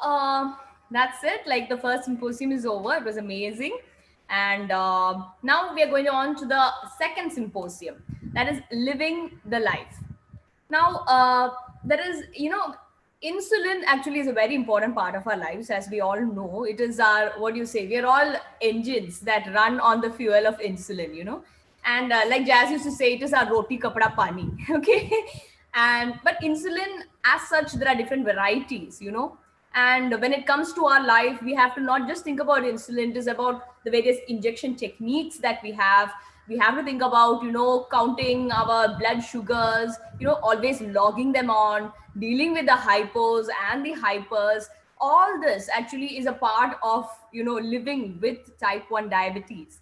uh, that's it. Like the first symposium is over. It was amazing. And now we are going on to the second symposium, that is living the life. Now, there is, insulin actually is a very important part of our lives, as we all know. It is our, what do you say, we are all engines that run on the fuel of insulin. And like Jazz used to say, it is our roti, kapda, pani. Okay. And, but insulin, as such, there are different varieties. And when it comes to our life, we have to not just think about insulin, it is about the various injection techniques that we have to think about counting our blood sugars, always logging them on, dealing with the hypos and the hypers. All this actually is a part of living with type 1 diabetes.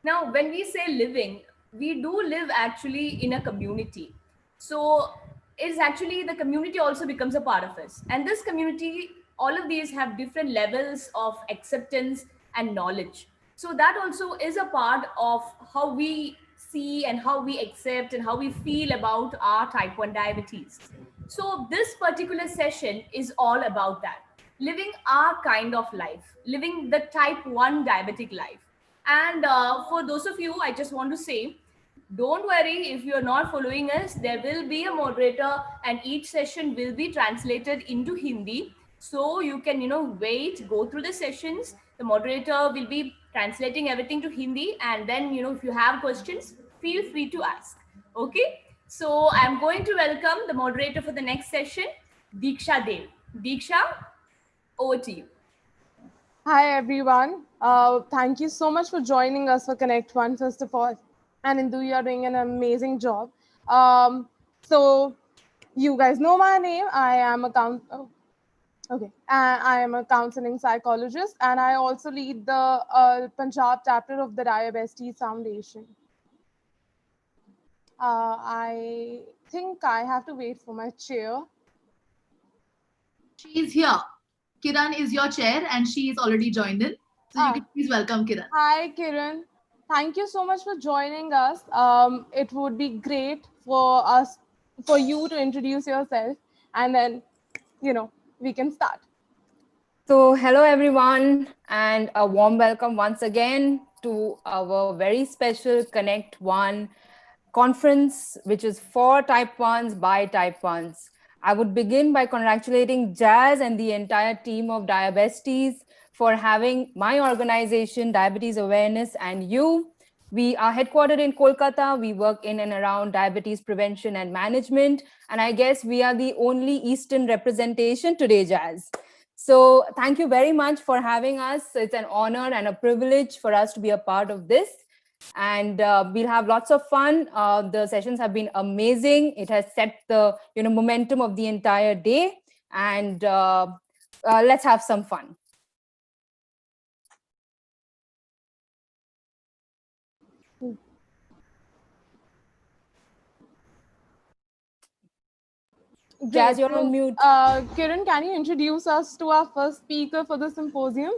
Now when we say living, we do live actually in a community. So it's actually, the community also becomes a part of us, and this community, all of these have different levels of acceptance and knowledge. So that also is a part of how we see and how we accept and how we feel about our type 1 diabetes. So this particular session is all about that, living our kind of life, living the type 1 diabetic life. And for those of you, I just want to say, don't worry if you're not following us. There will be a moderator, and each session will be translated into Hindi. So you can, wait, go through the sessions. The moderator will be translating everything to Hindi. And then, if you have questions, feel free to ask. Okay. So I'm going to welcome the moderator for the next session, Diksha Dev. Diksha, over to you. Hi, everyone. Thank you so much for joining us for Connect One, first of all. And Indu, you're doing an amazing job. So you guys know my name. I am I am a counseling psychologist, and I also lead the Punjab chapter of the Diabetes Foundation. I think I have to wait for my chair. She is here. Kiran is your chair, and she is already joined in. So you can please welcome Kiran. Hi, Kiran. Thank you so much for joining us. It would be great for you to introduce yourself, and then, we can start. So hello everyone, and a warm welcome once again to our very special Connect One conference, which is for type 1s by type 1s. I would begin by congratulating Jazz and the entire team of Diabesties for having my organization, Diabetes Awareness, and you. We are headquartered in Kolkata. We work in and around diabetes prevention and management. And I guess we are the only Eastern representation today, Jazz. So thank you very much for having us. It's an honor and a privilege for us to be a part of this. And we'll have lots of fun. The sessions have been amazing. It has set the momentum of the entire day. And let's have some fun. Jazz, you're on mute. Kiran, can you introduce us to our first speaker for the symposium?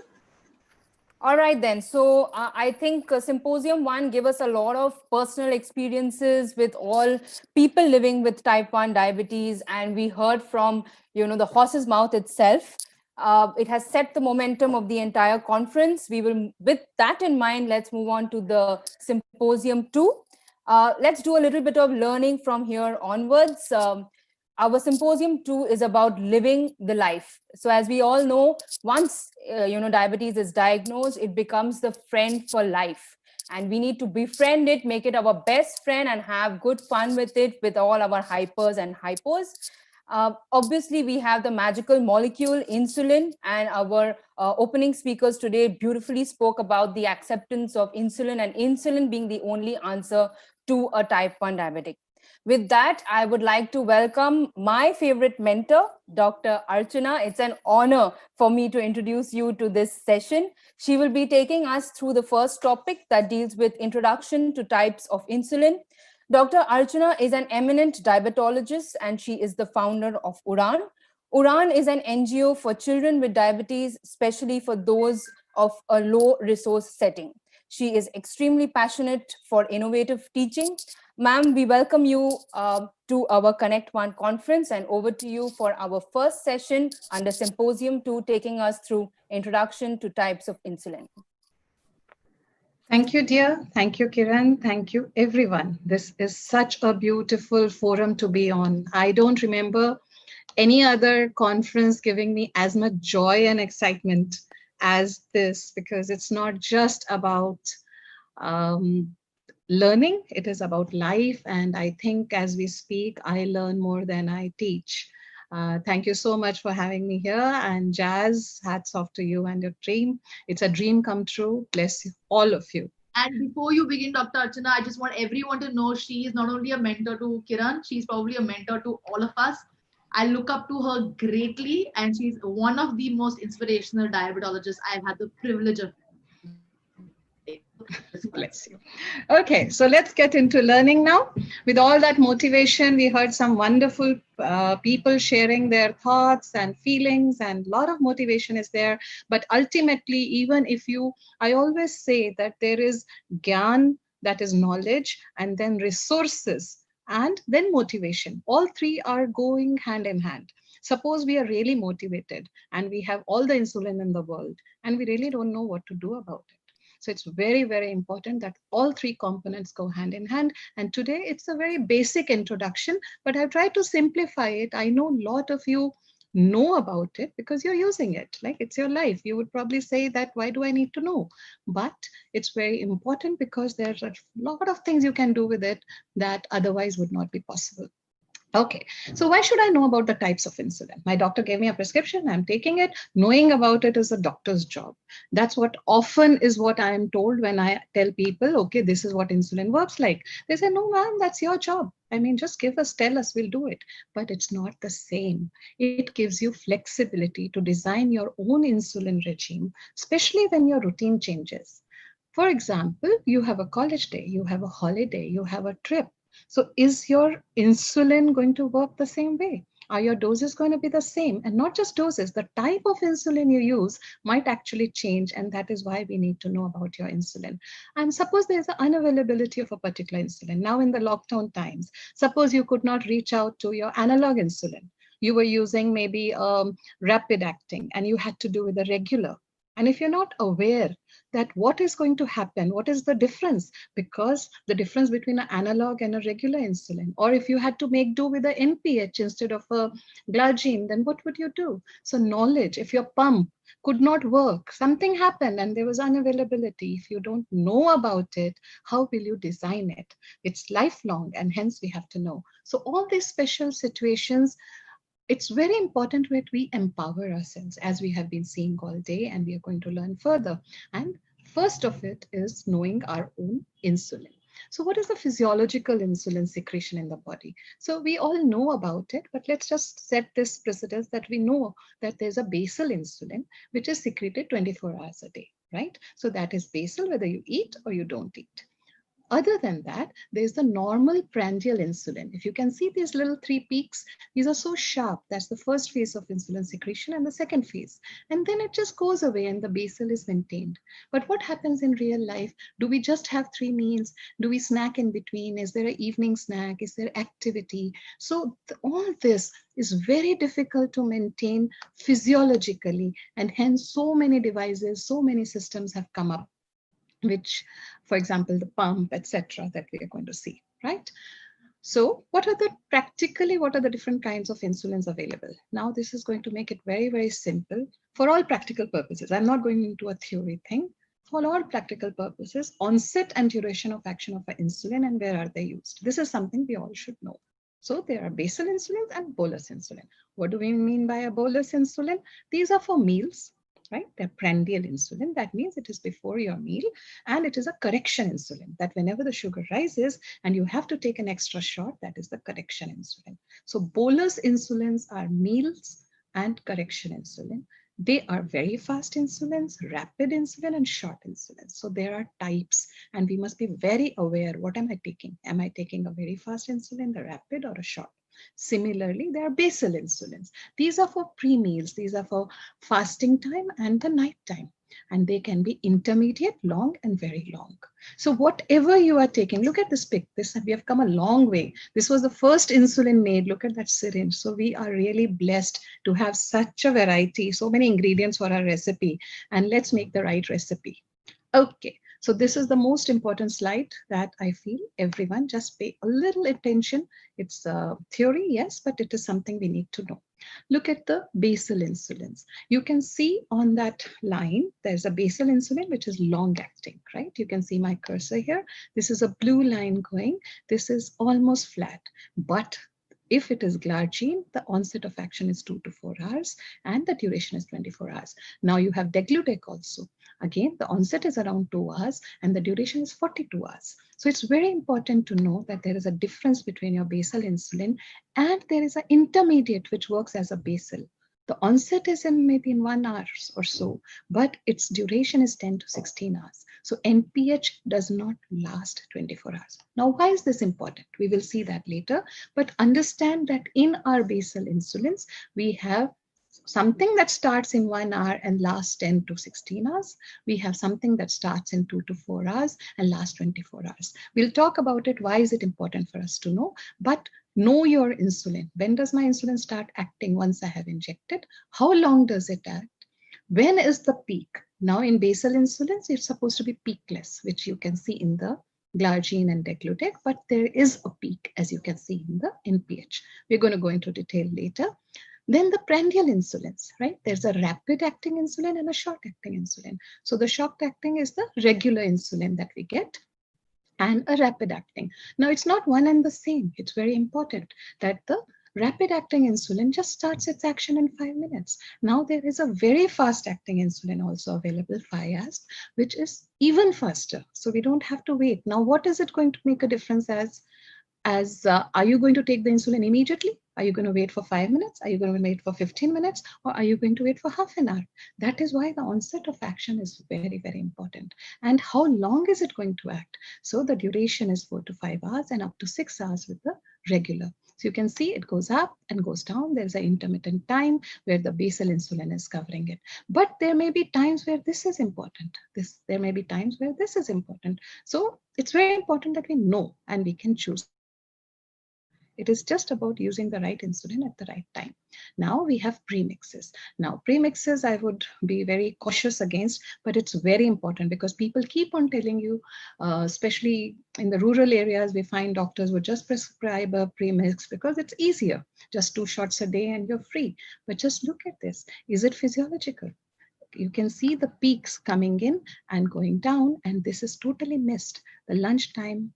All right, then. So I think Symposium 1 gave us a lot of personal experiences with all people living with type 1 diabetes. And we heard from, the horse's mouth itself. It has set the momentum of the entire conference. We will, with that in mind, let's move on to the Symposium 2. Let's do a little bit of learning from here onwards. Our Symposium 2 is about living the life. So as we all know, once diabetes is diagnosed, it becomes the friend for life. And we need to befriend it, make it our best friend, and have good fun with it, with all our hypers and hypos. Obviously, we have the magical molecule, insulin, and our opening speakers today beautifully spoke about the acceptance of insulin, and insulin being the only answer to a type 1 diabetic. With that, I would like to welcome my favorite mentor, Dr. Archana. It's an honor for me to introduce you to this session. She will be taking us through the first topic that deals with introduction to types of insulin. Dr. Archana is an eminent diabetologist, and she is the founder of UDAN. UDAN is an NGO for children with diabetes, especially for those of a low resource setting. She is extremely passionate for innovative teaching. Ma'am, we welcome you to our Connect One conference, and over to you for our first session under Symposium 2, taking us through Introduction to Types of Insulin. Thank you, dear. Thank you, Kiran. Thank you, everyone. This is such a beautiful forum to be on. I don't remember any other conference giving me as much joy and excitement as this, because it's not just about learning, it is about life. And I think as we speak, I learn more than I teach. Thank you so much for having me here. And Jazz, hats off to you and your dream. It's a dream come true. Bless you, all of you. And before you begin, Dr. Archana, I just want everyone to know she is not only a mentor to Kiran, she's probably a mentor to all of us. I look up to her greatly, and she's one of the most inspirational diabetologists I've had the privilege of. Bless you. Okay, so let's get into learning now. With all that motivation, we heard some wonderful people sharing their thoughts and feelings, and a lot of motivation is there. But ultimately, even if you, I always say that there is gyan, that is knowledge, and then resources, and then motivation. All three are going hand in hand. Suppose we are really motivated and we have all the insulin in the world and we really don't know what to do about it. So it's very, very important that all three components go hand in hand. And today it's a very basic introduction, but I've tried to simplify it. I know a lot of you know about it because you're using it. Like, it's your life. You would probably say that, why do I need to know? But it's very important because there's a lot of things you can do with it that otherwise would not be possible. Okay, so why should I know about the types of insulin? My doctor gave me a prescription, I'm taking it. Knowing about it is a doctor's job. That's what often is what I am told when I tell people, okay, this is what insulin works like. They say, no, ma'am, that's your job. I mean, just give us, tell us, we'll do it. But it's not the same. It gives you flexibility to design your own insulin regime, especially when your routine changes. For example, you have a college day, you have a holiday, you have a trip. So is your insulin going to work the same way? Are your doses going to be the same? And not just doses, the type of insulin you use might actually change. And that is why we need to know about your insulin. And suppose there's an unavailability of a particular insulin. Now in the lockdown times, suppose you could not reach out to your analog insulin. You were using maybe rapid acting and you had to do with a regular. And if you're not aware that what is going to happen, what is the difference? Because the difference between an analog and a regular insulin, or if you had to make do with an NPH instead of a glargine, then what would you do? So knowledge, if your pump could not work, something happened and there was unavailability. If you don't know about it, how will you design it? It's lifelong, and hence we have to know. So all these special situations, it's very important that we empower ourselves, as we have been seeing all day, and we are going to learn further. And first of it is knowing our own insulin. So what is the physiological insulin secretion in the body? So we all know about it, but let's just set this precedence that we know that there's a basal insulin, which is secreted 24 hours a day, right? So that is basal, whether you eat or you don't eat. Other than that, there's the normal prandial insulin. If you can see these little three peaks, these are so sharp. That's the first phase of insulin secretion and the second phase. And then it just goes away and the basal is maintained. But what happens in real life? Do we just have 3 meals? Do we snack in between? Is there an evening snack? Is there activity? So all this is very difficult to maintain physiologically. And hence so many devices, so many systems have come up, which, for example, the pump, etc., that we are going to see, right? So what are the different kinds of insulins available? Now, this is going to make it very, very simple for all practical purposes. I'm not going into a theory thing. For all practical purposes, onset and duration of action of an insulin and where are they used? This is something we all should know. So there are basal insulins and bolus insulin. What do we mean by a bolus insulin? These are for meals, right? They're prandial insulin. That means it is before your meal, and it is a correction insulin that whenever the sugar rises and you have to take an extra shot, that is the correction insulin. So bolus insulins are meals and correction insulin. They are very fast insulins, rapid insulin, and short insulin. So there are types, and we must be very aware. What am I taking? Am I taking a very fast insulin, the rapid, or a short? Similarly, there are basal insulins. These are for pre-meals. These are for fasting time and the night time. And they can be intermediate, long, and very long. So whatever you are taking, look at this pic. We have come a long way. This was the first insulin made. Look at that syringe. So we are really blessed to have such a variety, so many ingredients for our recipe. And let's make the right recipe. Okay, so this is the most important slide that I feel everyone just pay a little attention. It's a theory, yes, but it is something we need to know. Look at the basal insulins. You can see on that line, there's a basal insulin, which is long acting, right? You can see my cursor here. This is a blue line going. This is almost flat, but if it is glargine, the onset of action is 2 to 4 hours and the duration is 24 hours. Now you have degludec also. Again, the onset is around 2 hours and the duration is 42 hours. So it's very important to know that there is a difference between your basal insulin and there is an intermediate which works as a basal. The onset is in maybe in 1 hour or so, but its duration is 10 to 16 hours. So NPH does not last 24 hours. Now, why is this important? We will see that later, but understand that in our basal insulins, we have something that starts in 1 hour and lasts 10 to 16 hours. We have something that starts in 2 to 4 hours and lasts 24 hours. We'll talk about it. Why is it important for us to know? But know your insulin. When does my insulin start acting once I have injected? How long does it act? When is the peak? Now in basal insulins, it's supposed to be peakless, which you can see in the glargine and degludec, but there is a peak, as you can see in the NPH. We're going to go into detail later. Then the prandial insulins, right? There's a rapid acting insulin and a short acting insulin. So the short acting is the regular insulin that we get and a rapid acting. Now it's not one and the same. It's very important that the rapid acting insulin just starts its action in 5 minutes. Now there is a very fast acting insulin also available, Fiasp, which is even faster. So we don't have to wait. Now what is it going to make a difference are you going to take the insulin immediately? Are you going to wait for 5 minutes? Are you going to wait for 15 minutes? Or are you going to wait for half an hour? That is why the onset of action is very, very important. And how long is it going to act? So the duration is 4 to 5 hours and up to 6 hours with the regular. So you can see it goes up and goes down. There's an intermittent time where the basal insulin is covering it. But there may be times where this is important. There may be times where this is important. So it's very important that we know and we can choose. It is just about using the right insulin at the right time. Now we have premixes. Now premixes I would be very cautious against, but it's very important because people keep on telling you, especially in the rural areas, we find doctors would just prescribe a premix because it's easier. Just 2 shots a day and you're free. But just look at this. Is it physiological? You can see the peaks coming in and going down, and this is totally missed. The lunchtime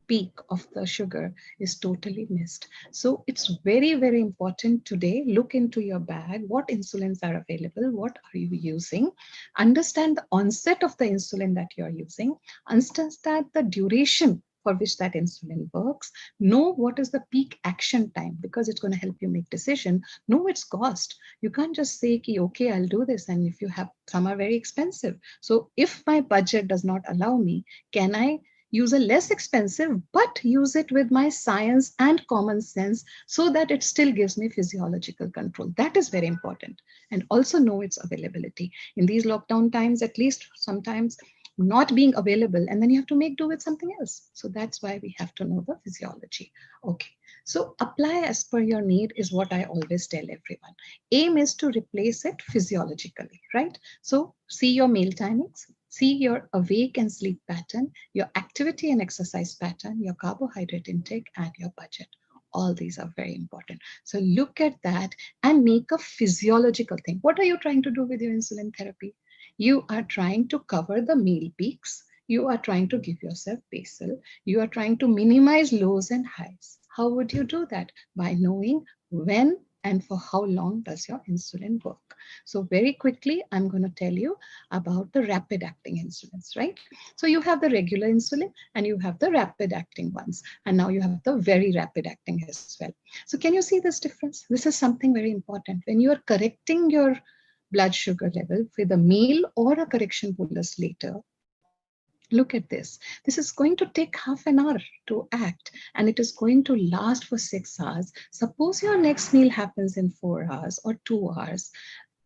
peak of the sugar is totally missed. So it's very, very important today. Look into your bag. What insulins are available? What are you using? Understand the onset of the insulin that you're using. Understand the duration for which that insulin works. Know what is the peak action time because it's going to help you make decision. Know its cost. You can't just say, okay, I'll do this. And if you have, some are very expensive. So if my budget does not allow me, can I use a less expensive, but use it with my science and common sense so that it still gives me physiological control. That is very important. And also know its availability. In these lockdown times, at least sometimes not being available, and then you have to make do with something else. So that's why we have to know the physiology. Okay, so apply as per your need is what I always tell everyone. Aim is to replace it physiologically, right? So see your meal timings, see your awake and sleep pattern, your activity and exercise pattern, your carbohydrate intake, and your budget. All these are very important. So look at that and make a physiological thing. What are you trying to do with your insulin therapy? You are trying to cover the meal peaks. You are trying to give yourself basal. You are trying to minimize lows and highs. How would you do that? By knowing when and for how long does your insulin work. So very quickly, I'm going to tell you about the rapid acting insulins, right? So you have the regular insulin and you have the rapid acting ones. And now you have the very rapid acting as well. So can you see this difference? This is something very important. When you are correcting your blood sugar level with a meal or a correction bolus later, Look at this. This is going to take half an hour to act, and it is going to last for 6 hours. Suppose your next meal happens in 4 hours or 2 hours.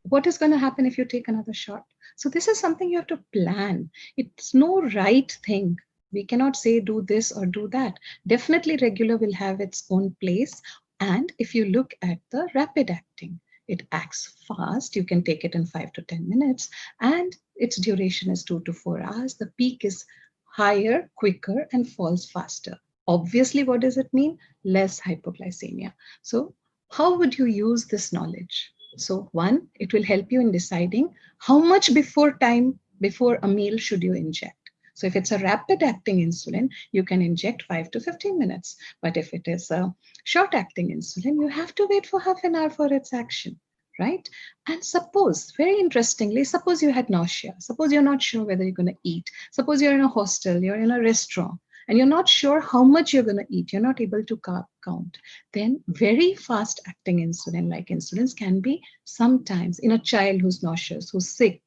What is going to happen if you take another shot? So this is something you have to plan. It's no right thing. We cannot say do this or do that. Definitely regular will have its own place. And if you look at the rapid acting, it acts fast. You can take it in 5 to 10 minutes, and its duration is 2 to 4 hours. The peak is higher, quicker, and falls faster. Obviously, what does it mean? Less hypoglycemia. So how would you use this knowledge? So one, it will help you in deciding how much before a meal should you inject. So if it's a rapid acting insulin, you can inject 5 to 15 minutes. But if it is a short acting insulin, you have to wait for half an hour for its action, right? And suppose, very interestingly, suppose you had nausea. Suppose you're not sure whether you're going to eat. Suppose you're in a hostel, you're in a restaurant, and you're not sure how much you're going to eat. You're not able to count. Then very fast acting insulin like insulins can be sometimes in a child who's nauseous, who's sick,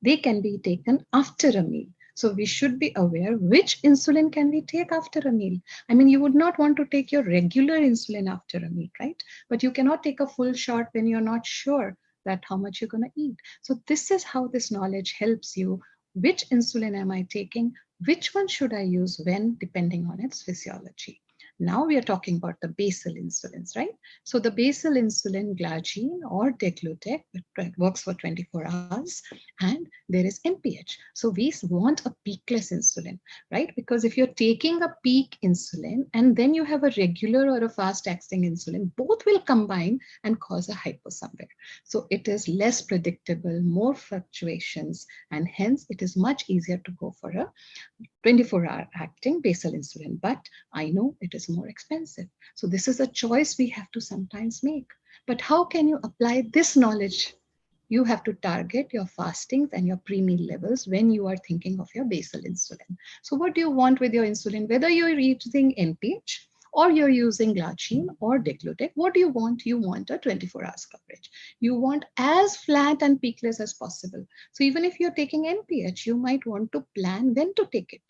they can be taken after a meal. So we should be aware which insulin can we take after a meal. I mean, you would not want to take your regular insulin after a meal, right? But you cannot take a full shot when you're not sure that how much you're going to eat. So this is how this knowledge helps you. Which insulin am I taking? Which one should I use when, depending on its physiology? Now we are talking about the basal insulins, right? So the basal insulin, glargine or degludec, it works for 24 hours, and there is NPH. So we want a peakless insulin, right? Because if you're taking a peak insulin and then you have a regular or a fast-acting insulin, both will combine and cause a hypo somewhere. So it is less predictable, more fluctuations, and hence it is much easier to go for a 24-hour acting basal insulin. But I know it is more expensive. So this is a choice we have to sometimes make. But how can you apply this knowledge? You have to target your fastings and your pre-meal levels when you are thinking of your basal insulin. So what do you want with your insulin? Whether you're using NPH or you're using glargine or degludec, what do you want? You want a 24 hours coverage. You want as flat and peakless as possible. So even if you're taking NPH, you might want to plan when to take it,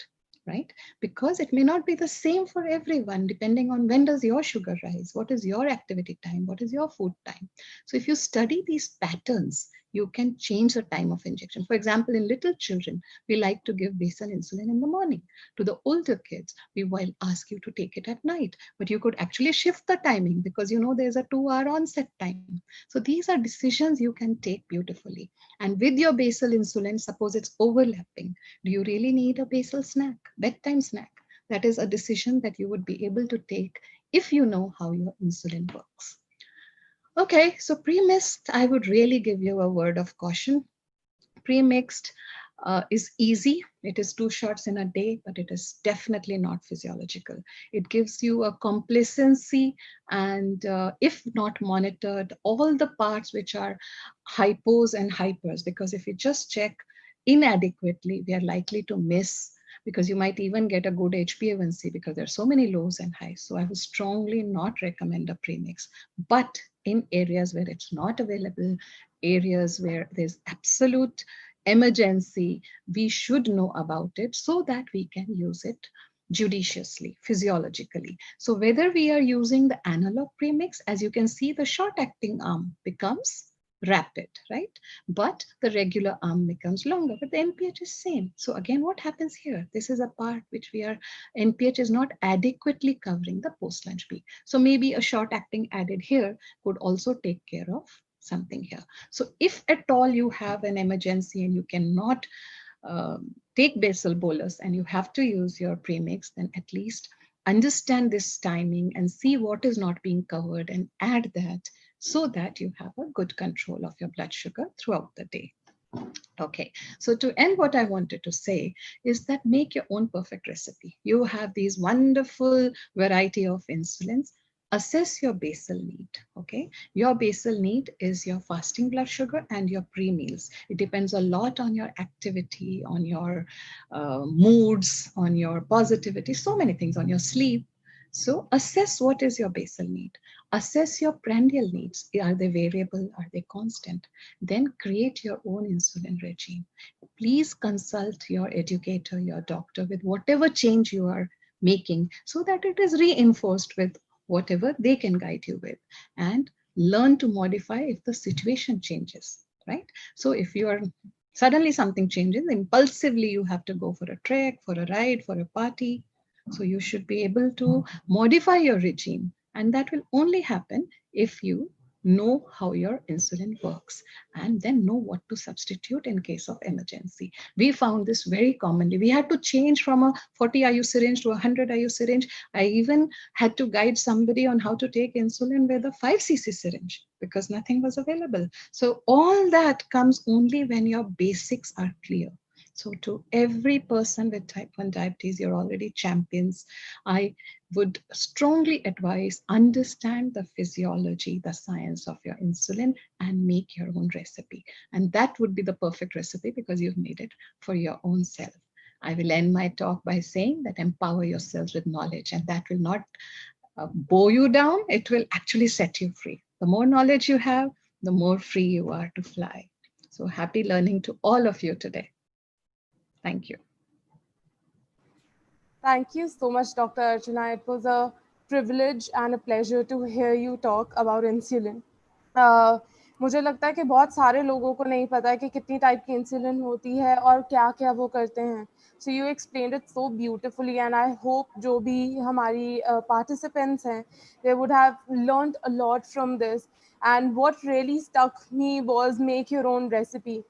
right? Because it may not be the same for everyone, depending on when does your sugar rise, what is your activity time, what is your food time. So if you study these patterns, you can change the time of injection. For example, in little children, we like to give basal insulin in the morning. To the older kids, we will ask you to take it at night, but you could actually shift the timing because you know there's a 2-hour onset time. So these are decisions you can take beautifully. And with your basal insulin, suppose it's overlapping, do you really need a basal snack, bedtime snack? That is a decision that you would be able to take if you know how your insulin works. Okay, so pre-mixed, I would really give you a word of caution. Pre-mixed is easy. It is 2 shots in a day, but it is definitely not physiological. It gives you a complacency, and if not monitored, all the parts which are hypos and hypers, because if you just check inadequately, we are likely to miss, because you might even get a good HbA1c because there are so many lows and highs. So I would strongly not recommend a premix. But in areas where it's not available, areas where there's absolute emergency, we should know about it so that we can use it judiciously, physiologically. So whether we are using the analog premix, as you can see, the short-acting arm becomes rapid, right? But the regular arm becomes longer, but the NPH is same. So again, what happens here? This is a part which NPH is not adequately covering the post-lunch peak. So maybe a short acting added here could also take care of something here. So if at all you have an emergency and you cannot take basal bolus and you have to use your premix, then at least understand this timing and see what is not being covered and add that, so that you have a good control of your blood sugar throughout the day. Okay, so to end, what I wanted to say is that make your own perfect recipe. You have these wonderful variety of insulins. Assess your basal need, okay? Your basal need is your fasting blood sugar and your pre-meals. It depends a lot on your activity, on your moods, on your positivity, so many things, on your sleep. So assess what is your basal need. Assess your prandial needs. Are they variable? Are they constant? Then create your own insulin regime. Please consult your educator, your doctor with whatever change you are making so that it is reinforced with whatever they can guide you with. And learn to modify if the situation changes, right? So if you are suddenly something changes, impulsively you have to go for a trek, for a ride, for a party. So you should be able to modify your regime. And that will only happen if you know how your insulin works and then know what to substitute in case of emergency. We found this very commonly. We had to change from a 40 IU syringe to a 100 IU syringe. I even had to guide somebody on how to take insulin with a 5 cc syringe because nothing was available. So all that comes only when your basics are clear. So to every person with type 1 diabetes, you're already champions. I would strongly advise understand the physiology, the science of your insulin and make your own recipe. And that would be the perfect recipe because you've made it for your own self. I will end my talk by saying that empower yourselves with knowledge, and that will not bow you down. It will actually set you free. The more knowledge you have, the more free you are to fly. So happy learning to all of you today. Thank you. Thank you so much, Dr. Archana. It was a privilege and a pleasure to hear you talk about insulin. मुझे लगता है कि बहुत सारे लोगों को नहीं पता है कि कितनी टाइप की इंसुलिन होती है और क्या क्या वो करते हैं. So you explained it so beautifully, and I hope जो भी हमारी participants हैं, they would have learned a lot from this. And what really stuck me was make your own recipe.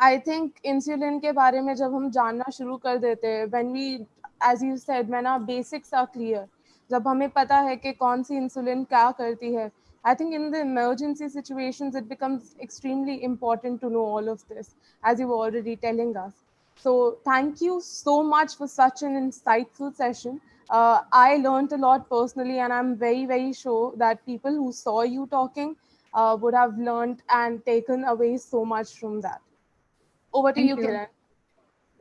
I think insulin के बारे में जब हम जानना शुरू कर देते हैं, when we, as you said, when our basics are clear, जब हमें पता है कि कौन सी इंसुलिन क्या करती है, I think in the emergency situations, it becomes extremely important to know all of this, as you were already telling us. So thank you so much for such an insightful session. I learned a lot personally, and I'm very, very sure that people who saw you talking would have learned and taken away so much from that. Over to you, Kiran.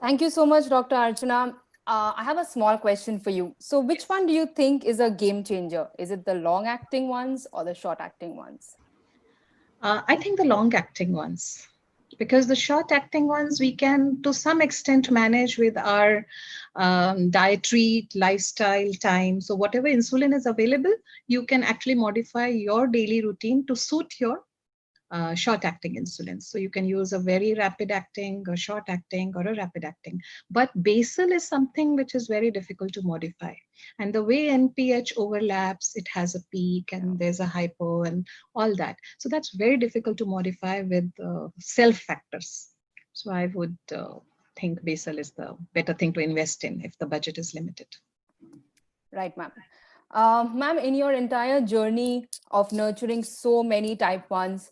Thank you so much, Dr. Archana. I have a small question for you. So which one do you think is a game changer? Is it the long-acting ones or the short-acting ones? I think the long-acting ones, because the short-acting ones we can to some extent manage with our dietary, lifestyle, time. So whatever insulin is available, you can actually modify your daily routine to suit your short-acting insulin. So you can use a very rapid-acting, a short-acting, or a rapid-acting. But basal is something which is very difficult to modify. And the way NPH overlaps, it has a peak and there's a hypo and all that. So that's very difficult to modify with self factors. So I would think basal is the better thing to invest in if the budget is limited. Right, ma'am. Ma'am, in your entire journey of nurturing so many type 1s,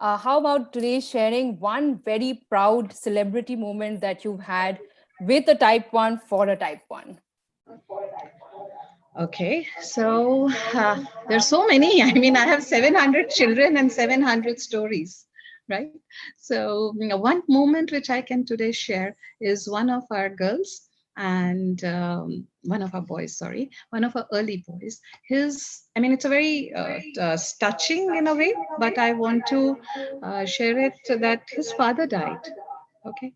how about today sharing one very proud celebrity moment that you've had with a type 1 for a type 1? Okay, so there's so many. I mean, I have 700 children and 700 stories, right? So one moment which I can today share is one of our girls and one of our boys, sorry, one of our early boys. I mean, it's a very touching in a way, but I want to share it that his father died, okay?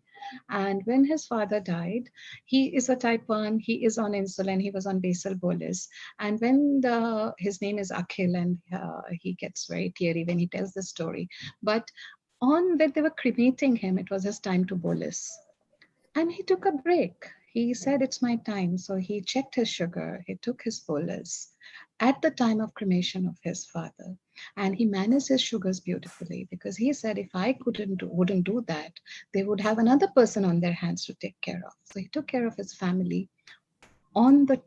And when his father died, he is a type 1, he is on insulin, he was on basal bolus. And when his name is Akhil, and he gets very teary when he tells the story. But when they were cremating him, it was his time to bolus. And he took a break. He said, it's my time. So he checked his sugar, he took his bolus at the time of cremation of his father. And he managed his sugars beautifully because he said, if I wouldn't do that, they would have another person on their hands to take care of. So he took care of his family on the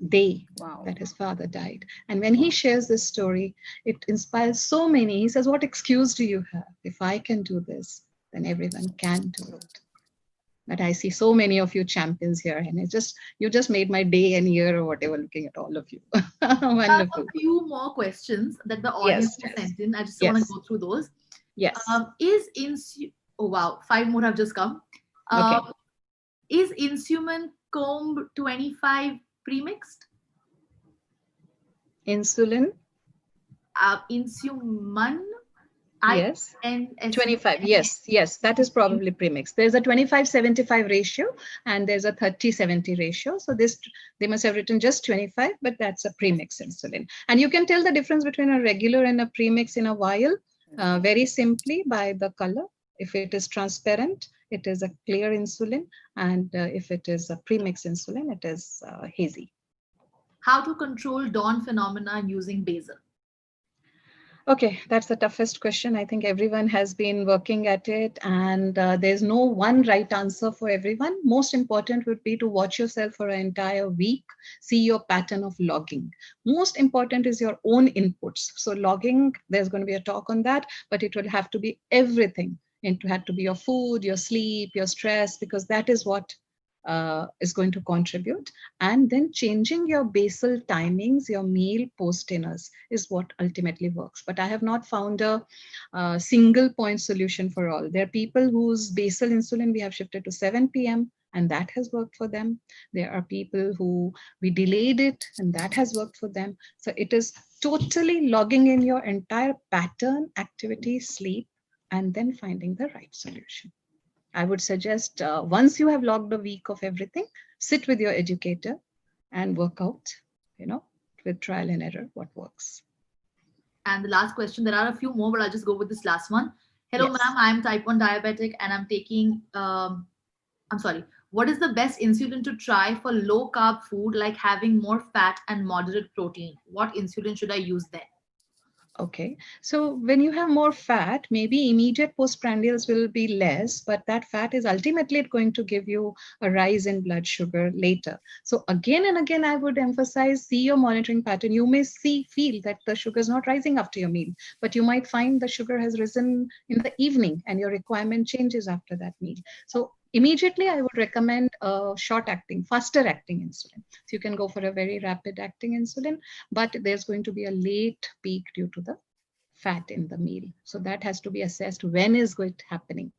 day that his father died. And when he shares this story, it inspires so many. He says, what excuse do you have? If I can do this, then everyone can do it. But I see so many of you champions here, and you just made my day and year or whatever looking at all of you. Wonderful. I have a few more questions that the audience has sent in. I just want to go through those. Yes. Oh wow, 5 more have just come. Okay. Is Insuman Comb 25 premixed? Insulin. Insuman. Yes. INS 25. Yes, that is probably premix. There's a 25-75 ratio and there's a 30-70 ratio. So this, they must have written just 25, but that's a premix insulin. And you can tell the difference between a regular and a premix in a vial very simply by the color. If it is transparent, it is a clear insulin. And if it is a premix insulin, it is hazy. How to control dawn phenomena using Basil? Okay, that's the toughest question. I think everyone has been working at it, and there's no one right answer for everyone. Most important would be to watch yourself for an entire week, see your pattern of logging. Most important is your own inputs. So logging, there's going to be a talk on that, but it will have to be everything. It had to be your food, your sleep, your stress, because that is what is going to contribute. And then changing your basal timings, your meal post dinners is what ultimately works. But I have not found a single point solution for all. There are people whose basal insulin we have shifted to 7 p.m. and that has worked for them. There are people who we delayed it and that has worked for them. So it is totally logging in your entire pattern, activity, sleep, and then finding the right solution. I would suggest once you have logged a week of everything, sit with your educator and work out, with trial and error, what works. And the last question, there are a few more, but I'll just go with this last one. Hello, Yes. ma'am, I'm type 1 diabetic and I'm taking, what is the best insulin to try for low carb food, like having more fat and moderate protein? What insulin should I use then? Okay, so when you have more fat, maybe immediate postprandials will be less, but that fat is ultimately going to give you a rise in blood sugar later. So again and again, I would emphasize, see your monitoring pattern. You may feel that the sugar is not rising after your meal, but you might find the sugar has risen in the evening and your requirement changes after that meal. So immediately, I would recommend a short-acting, faster-acting insulin. So you can go for a very rapid-acting insulin, but there's going to be a late peak due to the fat in the meal. So that has to be assessed. When is it happening?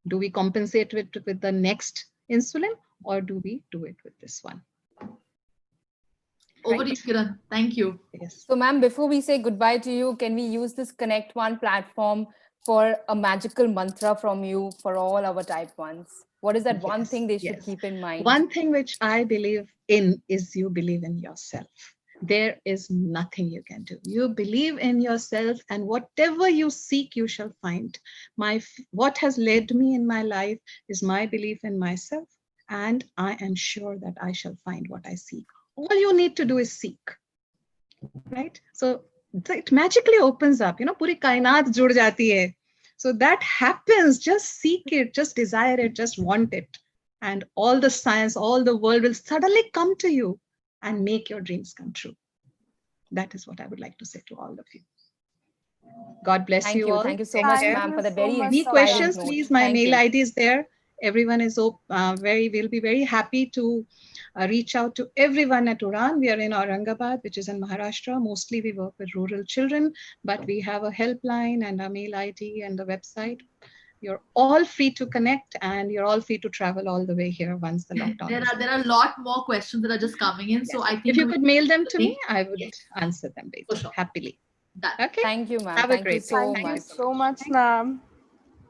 Do we compensate with the next insulin, or do we do it with this one? Over to you, Kiran. Thank you. Yes. So, ma'am, before we say goodbye to you, can we use this Connect One platform for a magical mantra from you for all our type 1s? What is that one thing they should keep in mind? One thing which I believe in is you believe in yourself. There is nothing you can do. You believe in yourself, and whatever you seek, you shall find. What has led me in my life is my belief in myself, and I am sure that I shall find what I seek. All you need to do is seek, right? So it magically opens up, puri kainat jud jati hai. So that happens, just seek it, just desire it, just want it. And all the science, all the world will suddenly come to you and make your dreams come true. That is what I would like to say to all of you. God bless you all. Thank you so much, ma'am, for the very Any questions, please? My mail ID is there. Everyone is will be very happy to reach out to everyone at Udan. We are in Aurangabad, which is in Maharashtra. Mostly we work with rural children, but we have a helpline and a mail ID and the website. You're all free to connect, and you're all free to travel all the way here once the lockdown is There are a lot more questions that are just coming in. Yes. So I think if you could mail them to me, I would answer them later, sure. happily. Done. Okay. Thank you, ma'am. Have a great day. Thank you so much, ma'am.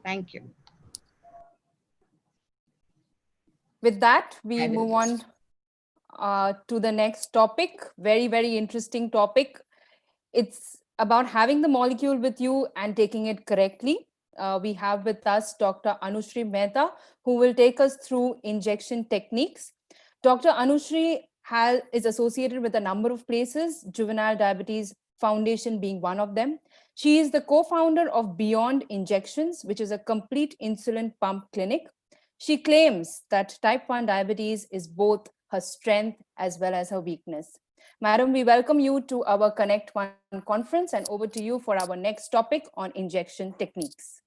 Thank you. With that, we move on to the next topic. Very, very interesting topic. It's about having the molecule with you and taking it correctly. We have with us Dr. Anushree Mehta, who will take us through injection techniques. Dr. Anushree is associated with a number of places, Juvenile Diabetes Foundation being one of them. She is the co-founder of Beyond Injections, which is a complete insulin pump clinic. She claims that type 1 diabetes is both her strength as well as her weakness. Madam, we welcome you to our Connect One conference, and over to you for our next topic on injection techniques.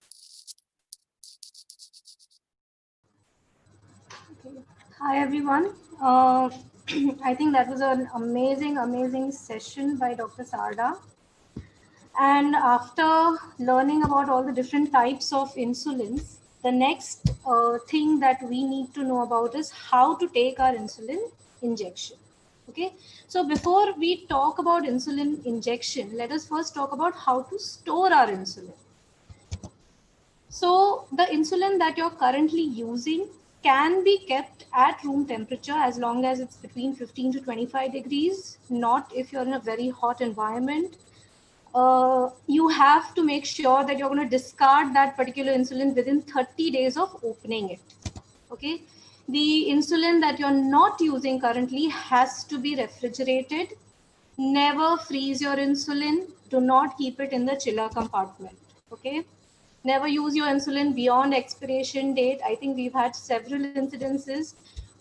Hi, everyone. I think that was an amazing session by Dr. Sarda. And after learning about all the different types of insulins, the next thing that we need to know about is how to take our insulin injection. Okay, so before we talk about insulin injection, let us first talk about how to store our insulin. So the insulin that you're currently using can be kept at room temperature as long as it's between 15 to 25 degrees, not if you're in a very hot environment. You have to make sure that you're going to discard that particular insulin within 30 days of opening it. Okay, the insulin that you're not using currently has to be refrigerated. Never freeze your insulin. Do not keep it in the chiller compartment. Okay, never use your insulin beyond expiration date. I think we've had several incidences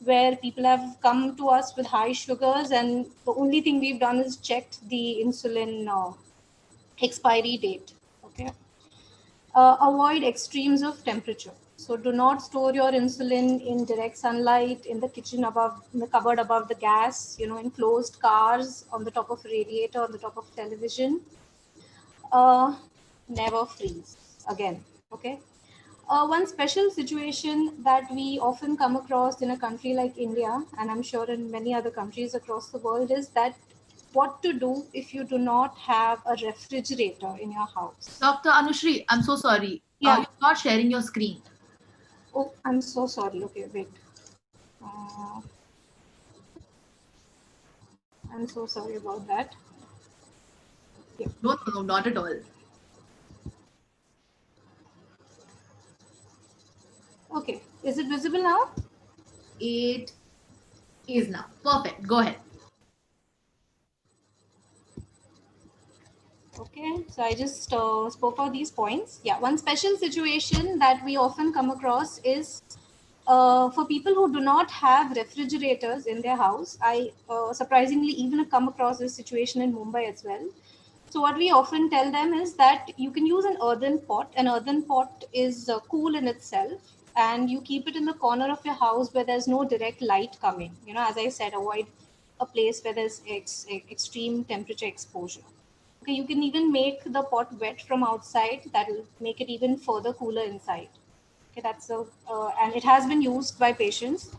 where people have come to us with high sugars, and the only thing we've done is checked the insulin expiry date. Okay, avoid extremes of temperature. So do not store your insulin in direct sunlight, in the kitchen above, in the cupboard above the gas, in closed cars, on the top of a radiator, on the top of television. Never freeze again. Okay. One special situation that we often come across in a country like India, and I'm sure in many other countries across the world, is that what to do if you do not have a refrigerator in your house. Dr. Anushri, I'm so sorry. Yeah. You're not sharing your screen. Oh, I'm so sorry. Okay, wait. Uh, I'm so sorry about that. Yeah. No, not at all. Okay, is it visible now? It is now. Perfect. Go ahead. Okay, so I just spoke about these points. Yeah, one special situation that we often come across is for people who do not have refrigerators in their house. I surprisingly even come across this situation in Mumbai as well. So what we often tell them is that you can use an earthen pot. An earthen pot is cool in itself, and you keep it in the corner of your house where there's no direct light coming. As I said, avoid a place where there's extreme temperature exposure. Okay, you can even make the pot wet from outside. That'll make it even further cooler inside. Okay, that's and it has been used by patients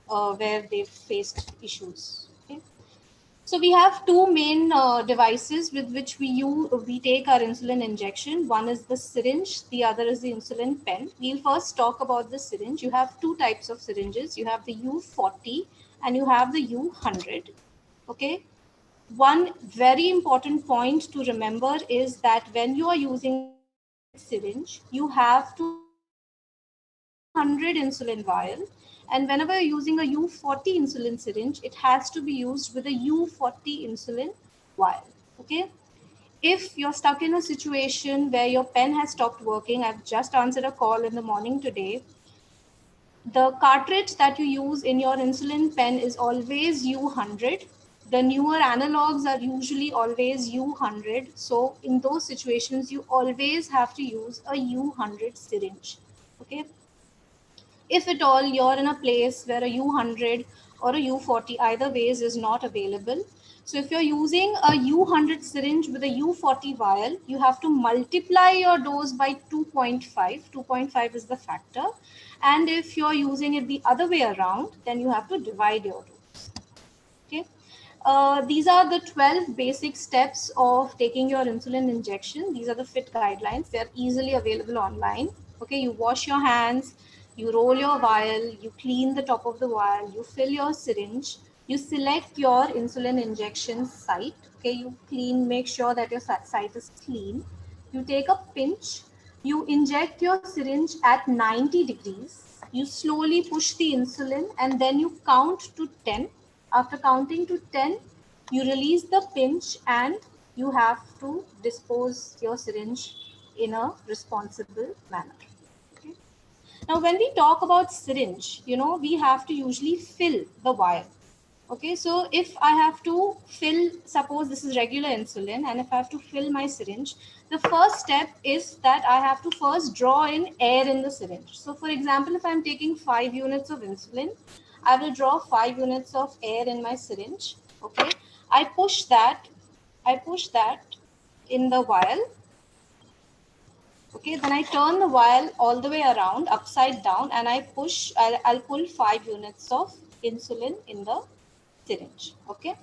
where they've faced issues. Okay. So we have two main devices with which we take our insulin injection. One is the syringe, the other is the insulin pen. We'll first talk about the syringe. You have two types of syringes. You have the U40 and you have the U100. Okay. One very important point to remember is that when you are using syringe, you have to 100 insulin vial, and whenever you're using a U40 insulin syringe, it has to be used with a U40 insulin vial. Okay. If you're stuck in a situation where your pen has stopped working, I've just answered a call in the morning today. The cartridge that you use in your insulin pen is always U100. The newer analogs are usually always U100. So in those situations, you always have to use a U100 syringe. Okay. If at all you're in a place where a U100 or a U40 either ways is not available. So if you're using a U100 syringe with a U40 vial, you have to multiply your dose by 2.5. 2.5 is the factor. And if you're using it the other way around, then you have to divide your dose. Okay. These are the 12 basic steps of taking your insulin injection. These are the FIT guidelines. They're easily available online. Okay, you wash your hands, you roll your vial, you clean the top of the vial, you fill your syringe, you select your insulin injection site. Okay, you clean, make sure that your site is clean. You take a pinch, you inject your syringe at 90 degrees. You slowly push the insulin and then you count to 10. After counting to 10, you release the pinch and you have to dispose your syringe in a responsible manner. Okay. Now, when we talk about syringe, we have to usually fill the vial. Okay, so if I have to fill, suppose this is regular insulin, and if I have to fill my syringe, the first step is that I have to first draw in air in the syringe. So for example, if I'm taking 5 units of insulin, I will draw 5 units of air in my syringe. Okay, I push that in the vial. Okay, then I turn the vial all the way around, upside down, and I'll pull 5 units of insulin in the syringe. Okay.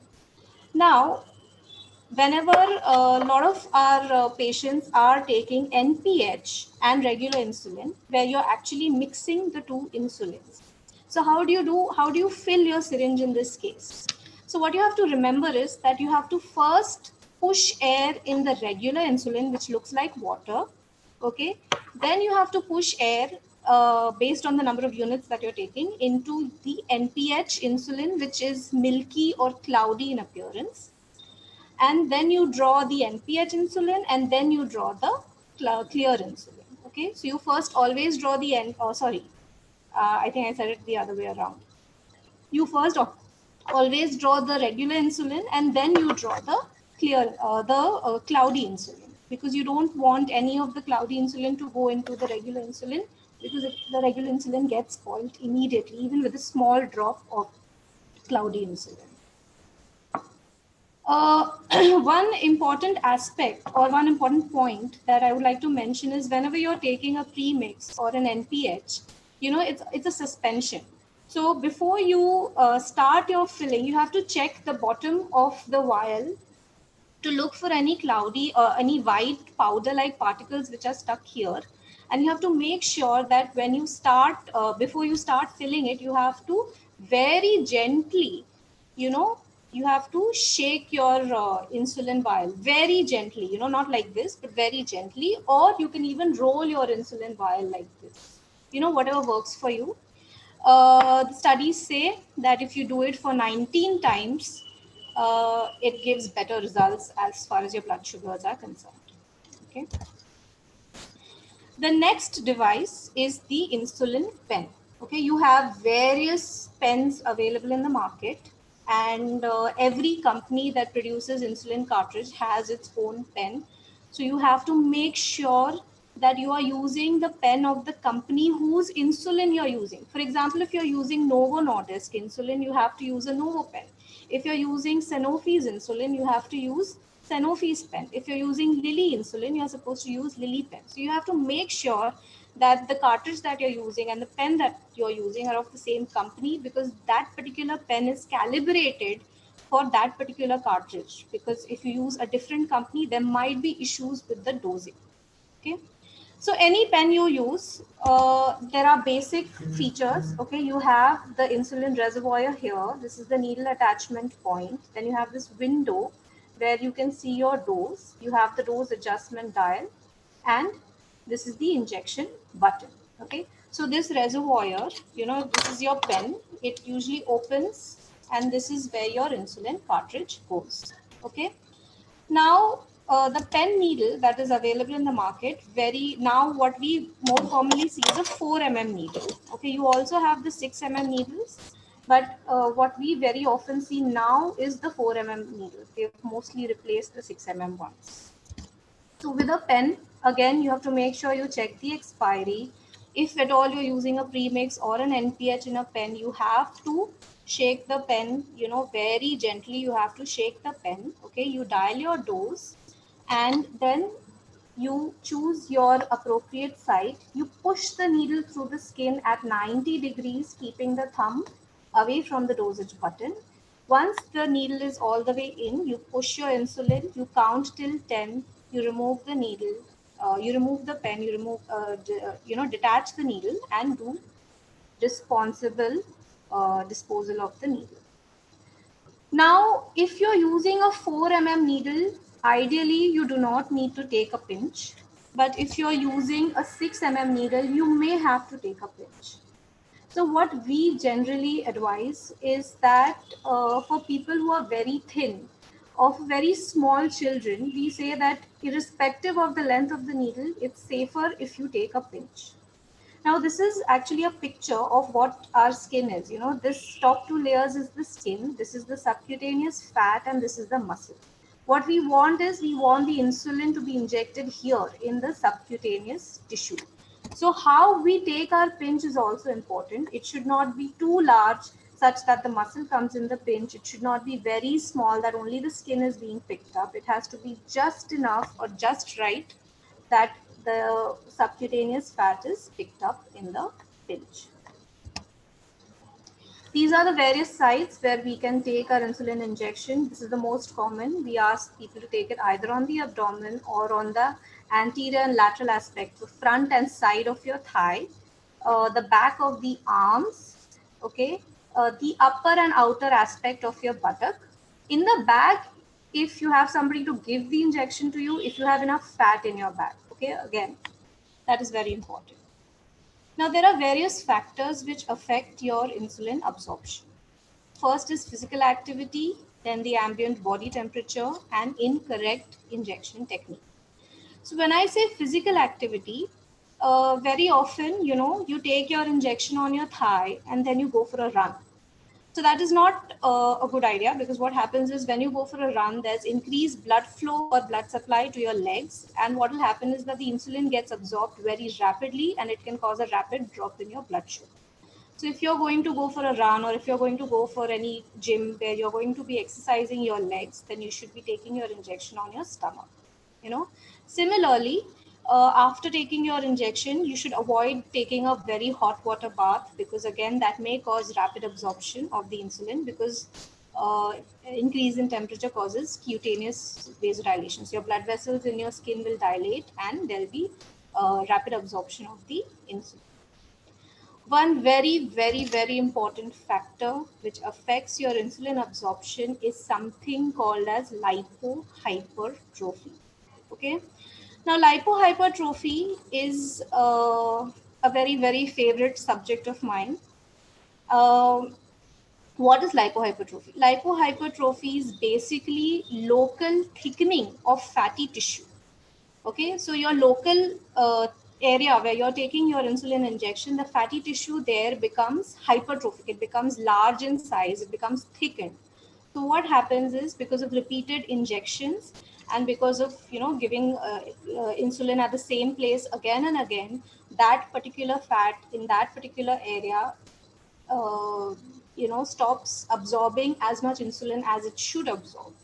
Now, whenever a lot of our patients are taking NPH and regular insulin, where you're actually mixing the two insulins. So how do you fill your syringe in this case? So what you have to remember is that you have to first push air in the regular insulin, which looks like water. Okay. Then you have to push air based on the number of units that you're taking into the NPH insulin, which is milky or cloudy in appearance. And then you draw the NPH insulin, and then you draw the clear insulin. Okay, so you first always draw the I think I said it the other way around. You first always draw the regular insulin, and then you draw the cloudy insulin, because you don't want any of the cloudy insulin to go into the regular insulin, because if the regular insulin gets spoiled immediately, even with a small drop of cloudy insulin. One important aspect or one important point that I would like to mention is whenever you're taking a premix or an NPH, it's a suspension. So before you start your filling, you have to check the bottom of the vial to look for any cloudy or any white powder-like particles which are stuck here. And you have to make sure that when you start, before you start filling it, you have to very gently, you have to shake your insulin vial very gently, not like this, but very gently, or you can even roll your insulin vial like this, whatever works for you. The studies say that if you do it for 19 times, it gives better results as far as your blood sugars are concerned. Okay. The next device is the insulin pen. Okay, you have various pens available in the market, and every company that produces insulin cartridge has its own pen. So you have to make sure that you are using the pen of the company whose insulin you're using. For example, if you're using Novo Nordisk insulin, you have to use a Novo pen. If you're using Sanofi's insulin, you have to use Sanofi's pen. If you're using Lilly insulin, you're supposed to use Lilly pen. So you have to make sure that the cartridge that you're using and the pen that you're using are of the same company, because that particular pen is calibrated for that particular cartridge. Because if you use a different company, there might be issues with the dosing. Okay. So any pen you use, there are basic features. Okay, you have the insulin reservoir here. This is the needle attachment point. Then you have this window where you can see your dose. You have the dose adjustment dial, and this is the injection button. Okay, so this reservoir, this is your pen. It usually opens, and this is where your insulin cartridge goes. Okay. Now, the pen needle that is available in the market, what we more commonly see is a 4 mm needle. Okay, you also have the 6 mm needles, but what we very often see now is the 4 mm needle. They've mostly replaced the 6 mm ones. So with a pen, again, you have to make sure you check the expiry. If at all you're using a premix or an NPH in a pen, you have to shake the pen, very gently. You have to shake the pen. Okay, you dial your dose, and then you choose your appropriate site. You push the needle through the skin at 90 degrees, keeping the thumb away from the dosage button. Once the needle is all the way in, you push your insulin, you count till 10, you remove the needle, you remove the pen, detach the needle, and do responsible disposal of the needle. Now, if you're using a 4 mm needle, ideally you do not need to take a pinch. But if you're using a 6 mm needle, you may have to take a pinch. So what we generally advise is that for people who are very thin, of very small children, we say that irrespective of the length of the needle, it's safer if you take a pinch. Now, this is actually a picture of what our skin is. This top two layers is the skin, this is the subcutaneous fat, and this is the muscle. What we want is we want the insulin to be injected here in the subcutaneous tissue. So how we take our pinch is also important. It should not be too large such that the muscle comes in the pinch. It should not be very small that only the skin is being picked up. It has to be just enough or just right that the subcutaneous fat is picked up in the pinch. These are the various sites where we can take our insulin injection. This is the most common. We ask people to take it either on the abdomen or on the anterior and lateral aspect, the front and side of your thigh, the back of the arms, okay, the upper and outer aspect of your buttock. In the back, if you have somebody to give the injection to you, if you have enough fat in your back, okay, again, that is very important. Now, there are various factors which affect your insulin absorption. First is physical activity, then the ambient body temperature, and incorrect injection technique. So when I say physical activity, very often, you take your injection on your thigh and then you go for a run. So that is not a good idea, because what happens is when you go for a run, there's increased blood flow or blood supply to your legs. And what will happen is that the insulin gets absorbed very rapidly and it can cause a rapid drop in your blood sugar. So if you're going to go for a run, or if you're going to go for any gym where you're going to be exercising your legs, then you should be taking your injection on your stomach. Similarly, after taking your injection, you should avoid taking a very hot water bath, because again, that may cause rapid absorption of the insulin, because increase in temperature causes cutaneous vasodilation. So your blood vessels in your skin will dilate and there'll be rapid absorption of the insulin. One very, very, very important factor which affects your insulin absorption is something called as lipohypertrophy. Okay. Now, lipohypertrophy is a very, very favorite subject of mine. What is lipohypertrophy? Lipohypertrophy is basically local thickening of fatty tissue. Okay, so your local area where you're taking your insulin injection, the fatty tissue there becomes hypertrophic. It becomes large in size. It becomes thickened. So what happens is, because of repeated injections and because of giving insulin at the same place again and again, that particular fat in that particular area stops absorbing as much insulin as it should absorb.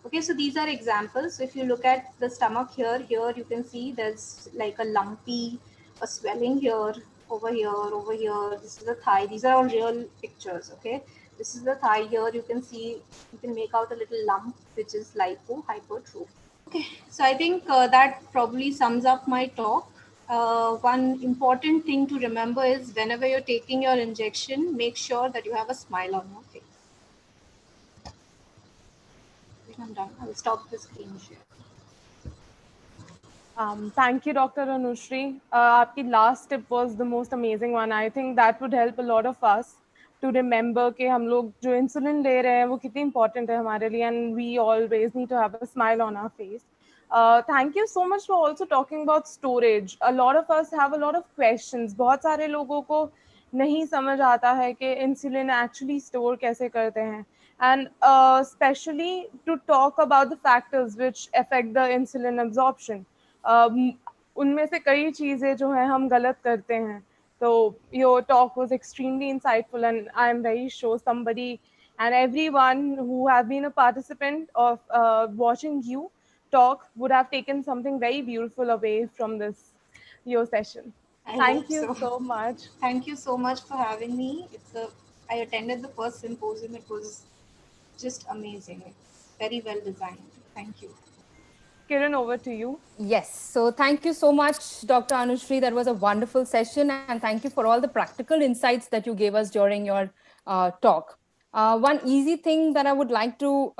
Okay, so these are examples. So if you look at the stomach here you can see there's like a lumpy, a swelling here, over here. This is the thigh. These are all real pictures. Okay, this is the thigh. Here you can see, you can make out a little lump, which is lipohypertrophy. Okay, so I think that probably sums up my talk. One important thing to remember is, whenever you're taking your injection, make sure that you have a smile on your face. I'm done. I'll stop the screen share. Thank you, Dr. Anushri. Aapki last tip was the most amazing one. I think that would help a lot of us to remember कि हम लोग जो insulin ले रहे हैं वो कितनी important है हमारे लिए, and we always need to have a smile on our face. Thank you so much for also talking about storage. A lot of us have a lot of questions. बहुत सारे लोगों को नहीं समझ आता है कि insulin actually store कैसे करते हैं. And especially to talk about the factors which affect the insulin absorption. उनमें से कई चीज़ें जो हैं हम गलत करते हैं. So your talk was extremely insightful, and I'm very sure somebody and everyone who have been a participant of watching you talk would have taken something very beautiful away from your session. Thank you so much. Thank you so much for having me. I attended the first symposium. It was just amazing. Very well designed. Thank you. Kiran, over to you. Yes. So thank you so much, Dr. Anushri. That was a wonderful session. And thank you for all the practical insights that you gave us during your talk. One easy thing that I would like to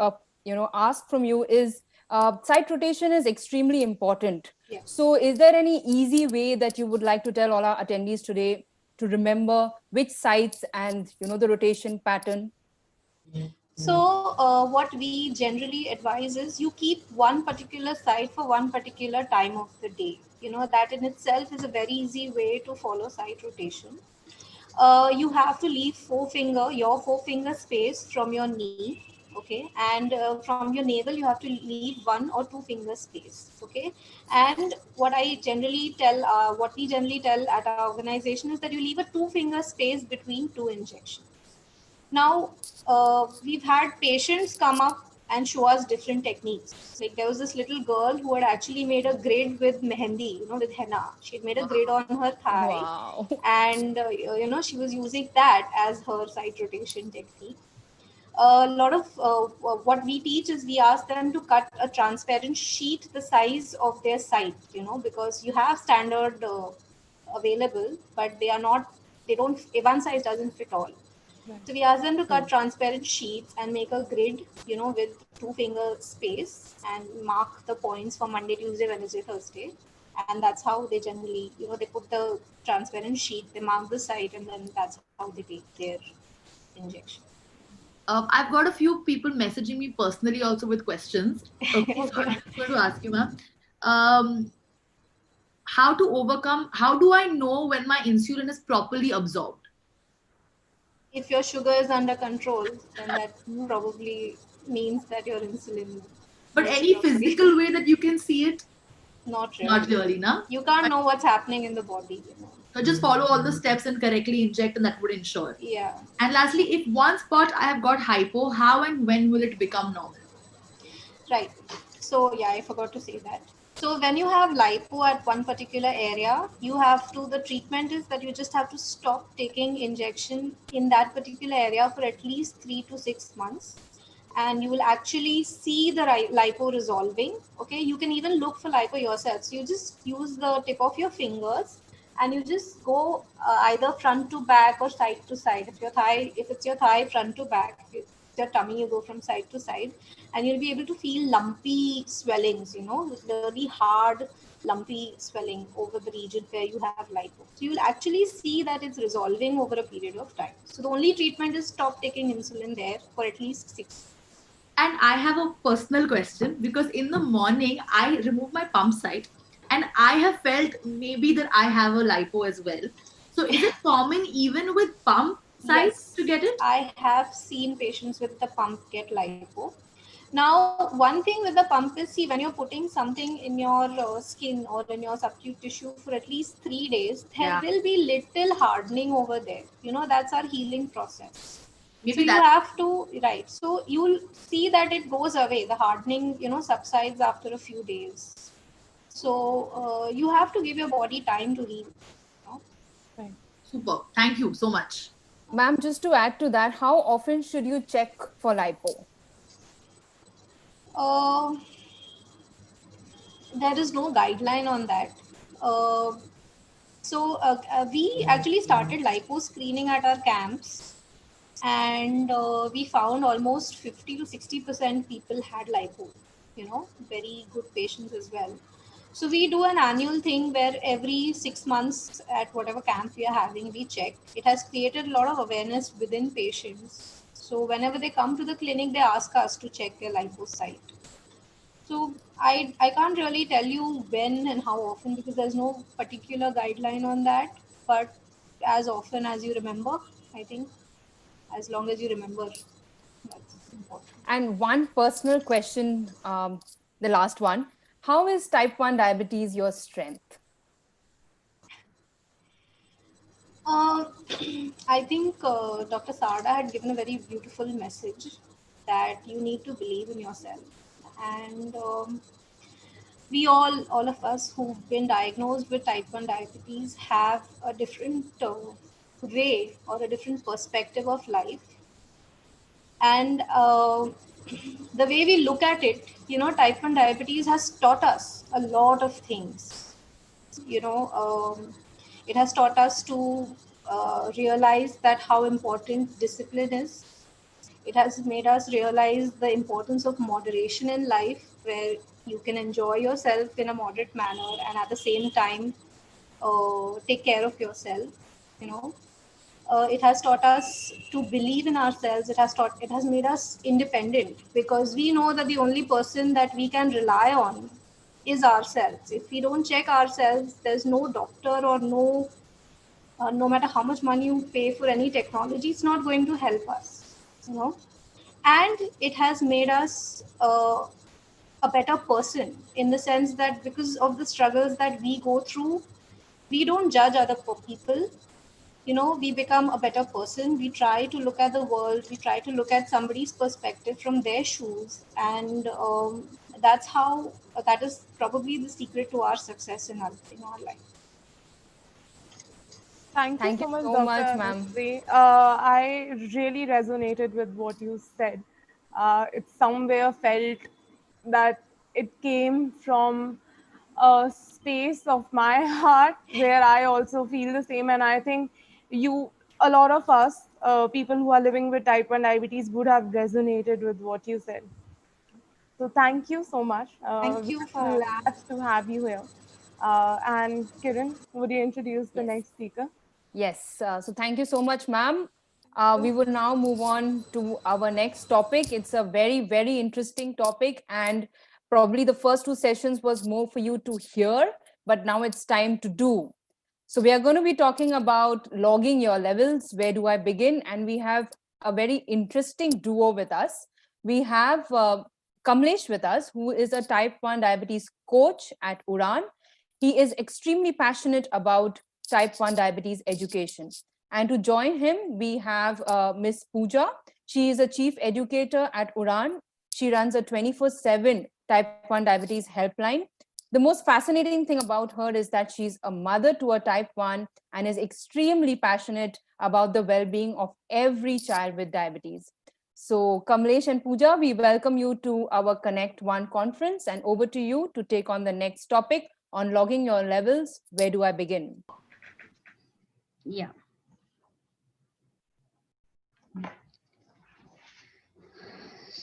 ask from you is, site rotation is extremely important. Yes. So is there any easy way that you would like to tell all our attendees today to remember which sites and the rotation pattern? So what we generally advise is, you keep one particular site for one particular time of the day. That in itself is a very easy way to follow site rotation. You have to leave your forefinger space from your knee. Okay, and from your navel you have to leave 1 or 2 finger space. Okay, and what we generally tell at our organization is that you leave a 2 finger space between 2 injections. Now, we've had patients come up and show us different techniques. Like there was this little girl who had actually made a grid with mehendi, with henna. She had made a grid on her thigh, Wow. and she was using that as her side rotation technique. A lot of what we teach is we ask them to cut a transparent sheet the size of their site, because you have standard available, but they don't, one size doesn't fit all. So we ask them to cut transparent sheets and make a grid, with 2-finger space, and mark the points for Monday, Tuesday, Wednesday, Thursday. And that's how they generally, they put the transparent sheet, they mark the site, and then that's how they take their injection. I've got a few people messaging me personally also with questions. Okay, so I'm just going to ask you, ma'am. How do I know when my insulin is properly absorbed? If your sugar is under control, then that probably means that your insulin. But any physical way that you can see it? Not really. Not really, na? You can't know what's happening in the body. So just follow all the steps and correctly inject, and that would ensure. Yeah. And lastly, if one spot I have got hypo, how and when will it become normal? Right. So yeah, I forgot to say that. So when you have lipo at one particular area, the treatment is that you just have to stop taking injection in that particular area for at least 3 to 6 months. And you will actually see the lipo resolving. Okay, you can even look for lipo yourself. So you just use the tip of your fingers and you just go either front to back or side to side. If it's your thigh, front to back. If it's your tummy, you go from side to side, and you'll be able to feel lumpy swellings, really hard, lumpy swelling over the region where you have lipo. So you'll actually see that it's resolving over a period of time. So the only treatment is stop taking insulin there for at least 6 months. And I have a personal question, because in the morning I remove my pump site and I have felt maybe that I have a lipo as well. So is it common even with pump sites to get it? I have seen patients with the pump get lipo. Now, one thing with the pump is, when you're putting something in your skin or in your subcutaneous tissue for at least 3 days, there will be little hardening over there. That's our healing process. Maybe so you have to, right. So you'll see that it goes away. The hardening, subsides after a few days. So you have to give your body time to heal. Right. Super. Thank you so much. Ma'am, just to add to that, how often should you check for lipo? There is no guideline on that. We actually started lipo screening at our camps, and we found almost 50 to 60% people had lipo, very good patients as well. So we do an annual thing where every 6 months at whatever camp we are having, we check. It has created a lot of awareness within patients. So whenever they come to the clinic, they ask us to check their lipo site. So I can't really tell you when and how often, because there's no particular guideline on that. But as often as you remember, I think, as long as you remember, that's important. And one personal question, the last one. How is type 1 diabetes your strength? I think Dr. Sarda had given a very beautiful message that you need to believe in yourself. And we all of us who've been diagnosed with type 1 diabetes have a different way or a different perspective of life. And the way we look at it, type 1 diabetes has taught us a lot of things. It has taught us to realize that how important discipline is. It has made us realize the importance of moderation in life, where you can enjoy yourself in a moderate manner and at the same time take care of yourself. It has taught us to believe in ourselves. It has made us independent, because we know that the only person that we can rely on is ourselves. If we don't check ourselves, there's no doctor or no matter how much money you pay for any technology, it's not going to help us. And it has made us a better person, in the sense that because of the struggles that we go through, we don't judge other people. we become a better person. We try to look at the world, we try to look at somebody's perspective from their shoes, and that is probably the secret to our success in our life. Thank you Thank you so much, so Dr. much, ma'am. Anushree. I really resonated with what you said. It somewhere felt that it came from a space of my heart where I also feel the same. And I think a lot of us, people who are living with type 1 diabetes, would have resonated with what you said. So thank you so much. Thank you for We're having me. glad to have you here. And Kiran, would you introduce the Yes. next speaker? Yes. So thank you so much, ma'am. We will now move on to our next topic. It's a very, very interesting topic, and probably the first two sessions was more for you to hear, but now it's time to do. So we are going to be talking about logging your levels. Where do I begin? And we have a very interesting duo with us. We have Kamlesh with us, who is a type 1 diabetes coach at Uran. He is extremely passionate about type 1 diabetes education. And to join him, we have Miss Pooja. She is a chief educator at Uran. She runs a 24/7 type 1 diabetes helpline. The most fascinating thing about her is that she's a mother to a type 1 and is extremely passionate about the well-being of every child with diabetes. So Kamlesh and Pooja, we welcome you to our Connect One conference, and over to you to take on the next topic on logging your levels. Where do I begin? Yeah.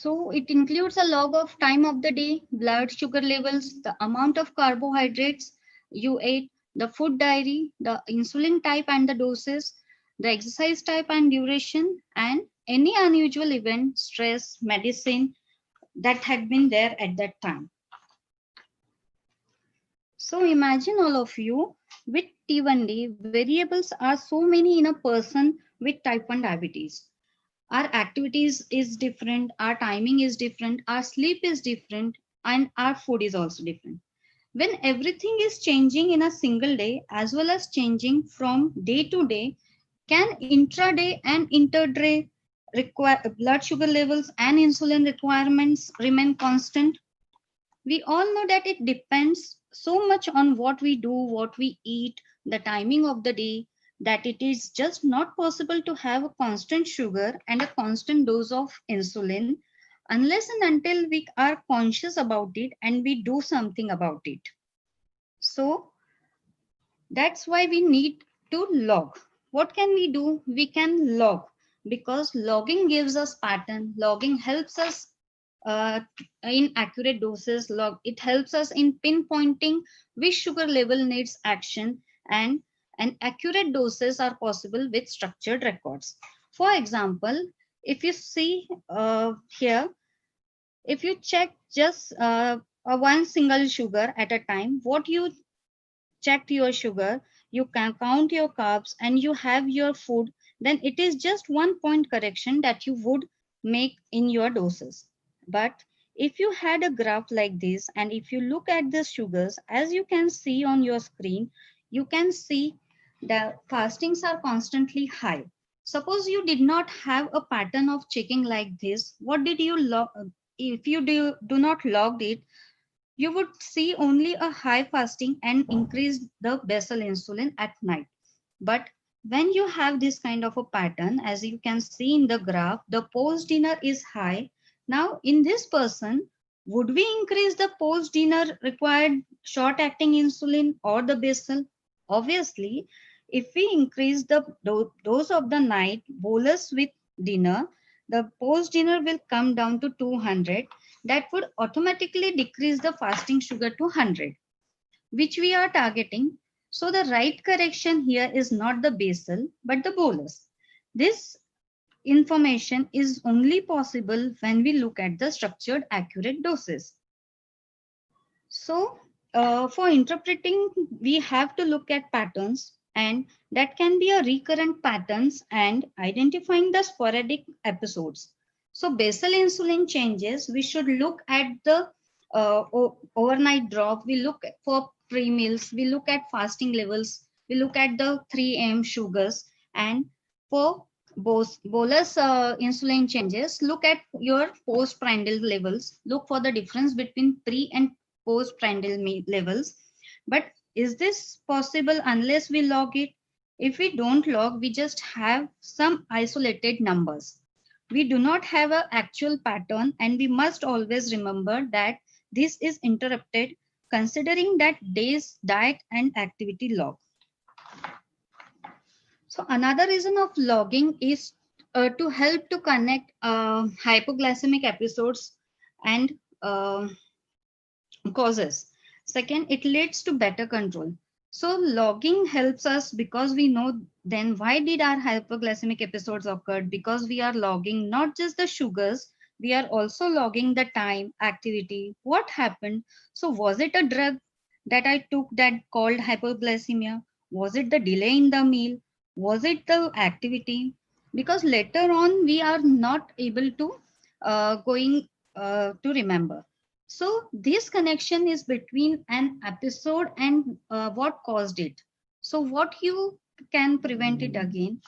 So it includes a log of time of the day, blood sugar levels, the amount of carbohydrates you ate, the food diary, the insulin type and the doses, the exercise type and duration, and any unusual event, stress, medicine that had been there at that time. So imagine all of you with T1D, variables are so many in a person with type 1 diabetes. Our activities is different, our timing is different, our sleep is different, and our food is also different. When everything is changing in a single day as well as changing from day to day, can intraday and interday blood sugar levels and insulin requirements remain constant? We all know that it depends so much on what we do, what we eat, the timing of the day, that it is just not possible to have a constant sugar and a constant dose of insulin unless and until we are conscious about it and we do something about it. So that's why we need to log. What can we do? We can log, because logging gives us pattern. Logging helps us in accurate doses. It helps us in pinpointing which sugar level needs action, and accurate doses are possible with structured records. For example, if you see here, if you check just one single sugar at a time, what you checked your sugar, you can count your carbs, and you have your food, then it is just 1 point correction that you would make in your doses. But if you had a graph like this, and if you look at the sugars, as you can see on your screen, you can see the fastings are constantly high. Suppose you did not have a pattern of checking like this, what did you log? If you do not log it, you would see only a high fasting and increase the basal insulin at night. But when you have this kind of a pattern, as you can see in the graph, the post-dinner is high. Now in this person, would we increase the post-dinner required short-acting insulin or the basal? Obviously, if we increase the dose of the night bolus with dinner, the post-dinner will come down to 200. That would automatically decrease the fasting sugar to 100, which we are targeting. So the right correction here is not the basal, but the bolus. This information is only possible when we look at the structured accurate doses. So for interpreting, we have to look at patterns, and that can be a recurrent patterns and identifying the sporadic episodes. So basal insulin changes, we should look at the overnight drop. We look for pre-meals, we look at fasting levels, we look at the 3 AM sugars, And for bolus insulin changes, look at your postprandial levels. Look for the difference between pre and postprandial levels. But is this possible unless we log it? If we don't log, we just have some isolated numbers. We do not have an actual pattern, and we must always remember that this is interrupted considering that day's diet and activity log. So another reason of logging is to help to connect hypoglycemic episodes and causes. Second, it leads to better control. So logging helps us because we know then why did our hypoglycemic episodes occur? Because we are logging not just the sugars, we are also logging the time, activity, what happened. So was it a drug that I took that called hypoglycemia? Was it the delay in the meal? Was it the activity? Because later on we are not able to remember. So this connection is between an episode and what caused it. So what you can prevent it again.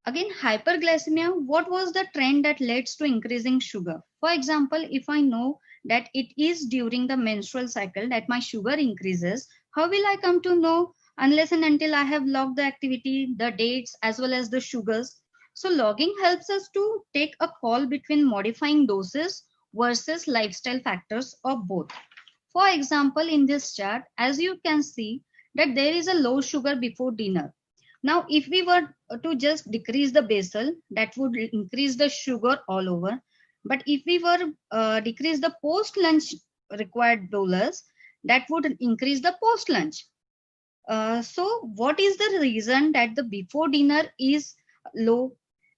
Again, hyperglycemia, what was the trend that leads to increasing sugar? For example, if I know that it is during the menstrual cycle that my sugar increases, how will I come to know unless and until I have logged the activity, the dates, as well as the sugars? So logging helps us to take a call between modifying doses versus lifestyle factors or both. For example, in this chart, as you can see that there is a low sugar before dinner. Now, if we were to just decrease the basal, that would increase the sugar all over. But if we were decrease the post-lunch required bolus, that would increase the post-lunch. So what is the reason that the before dinner is low?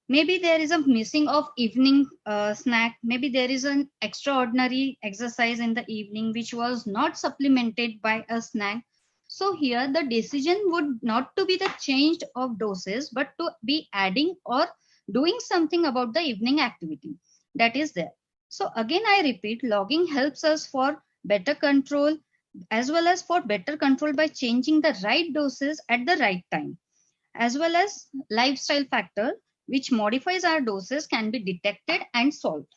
Maybe there is a missing of evening snack. Maybe there is an extraordinary exercise in the evening which was not supplemented by a snack. So here the decision would not to be the change of doses, but to be adding or doing something about the evening activity that is there. So again, I repeat, logging helps us for better control as well as for better control by changing the right doses at the right time, as well as lifestyle factor which modifies our doses can be detected and solved.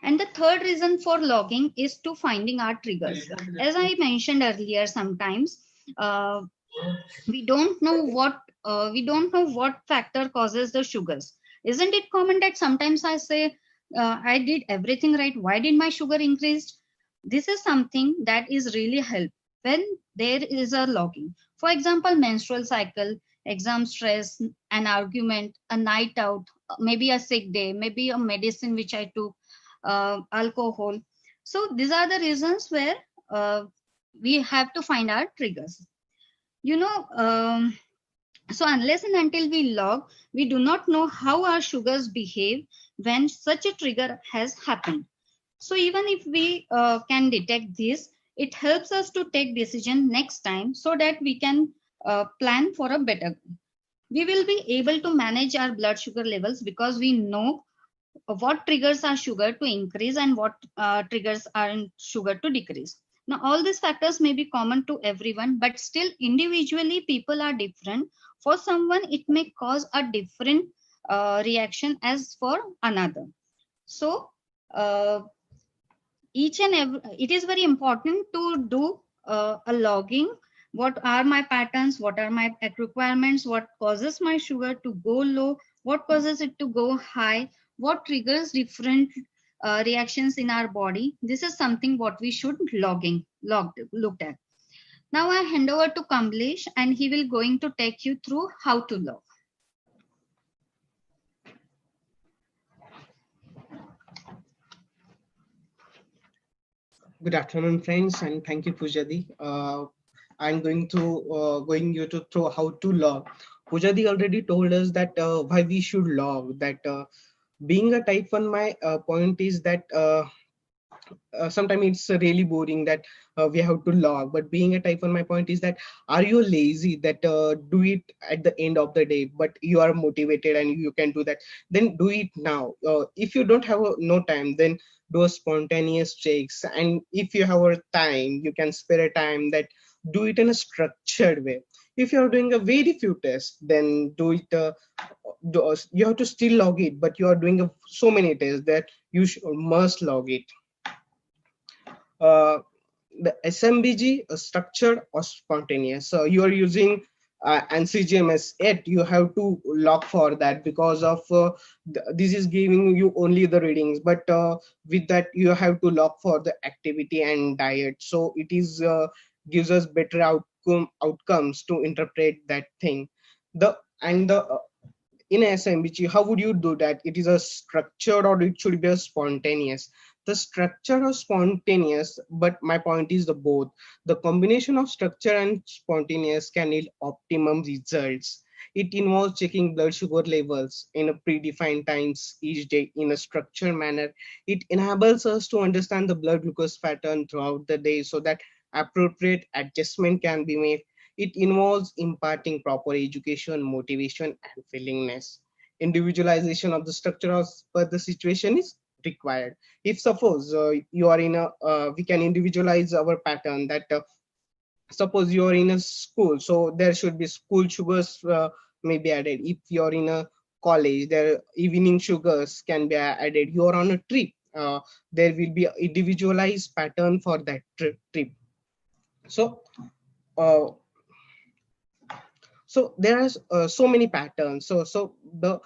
And the third reason for logging is to finding our triggers. As I mentioned earlier, sometimes we don't know what factor causes the sugars. Isn't it common that sometimes I say I did everything right, why did my sugar increase? This is something that is really help when there is a logging. For example, menstrual cycle, exam stress, an argument, a night out, maybe a sick day, maybe a medicine which I took, alcohol. So these are the reasons where we have to find our triggers. So unless and until we log, we do not know how our sugars behave when such a trigger has happened. So even if we can detect this, it helps us to take decision next time so that we can plan for a better. We will be able to manage our blood sugar levels because we know what triggers our sugar to increase and what triggers our sugar to decrease. Now, all these factors may be common to everyone, but still individually people are different. For someone, it may cause a different reaction as for another. So, it is very important to do a logging. What are my patterns? What are my requirements? What causes my sugar to go low? What causes it to go high? What triggers different reactions in our body? This is something what we should looked at. Now I hand over to Kamlesh and he will going to take you through how to log. Good afternoon, friends, and thank you, Pujadi. I'm going you to through how to log. Pujadi already told us that why we should log. That being a type 1, my point is that sometimes it's really boring that we have to log. But being a type 1, my point is that are you lazy that do it at the end of the day, but you are motivated and you can do that, then do it now. If you don't have no time, then do a spontaneous checks, and if you have a time, you can spare a time that do it in a structured way. If you're doing a very few tests, then do it. You have to still log it, but you are doing so many tests that you must log it. The SMBG, structured or spontaneous. So you are using and CGMS 8, you have to log for that, because of this is giving you only the readings, but with that you have to log for the activity and diet. So it is gives us better outcomes to interpret that thing. The and the In SMBG, how would you do that? It is a structured or it should be a spontaneous? The structure or spontaneous, but my point is the both. The combination of structure and spontaneous can yield optimum results. It involves checking blood sugar levels in a predefined times each day in a structured manner. It enables us to understand the blood glucose pattern throughout the day so that appropriate adjustment can be made. It involves imparting proper education, motivation, and willingness. Individualization of the structure as per the situation is required. If suppose you are in a, we can individualize our pattern that suppose you are in a school, so there should be school sugars may be added. If you are in a college, there evening sugars can be added. You are on a trip, there will be individualized pattern for that trip. So uh, so there are so many patterns. So the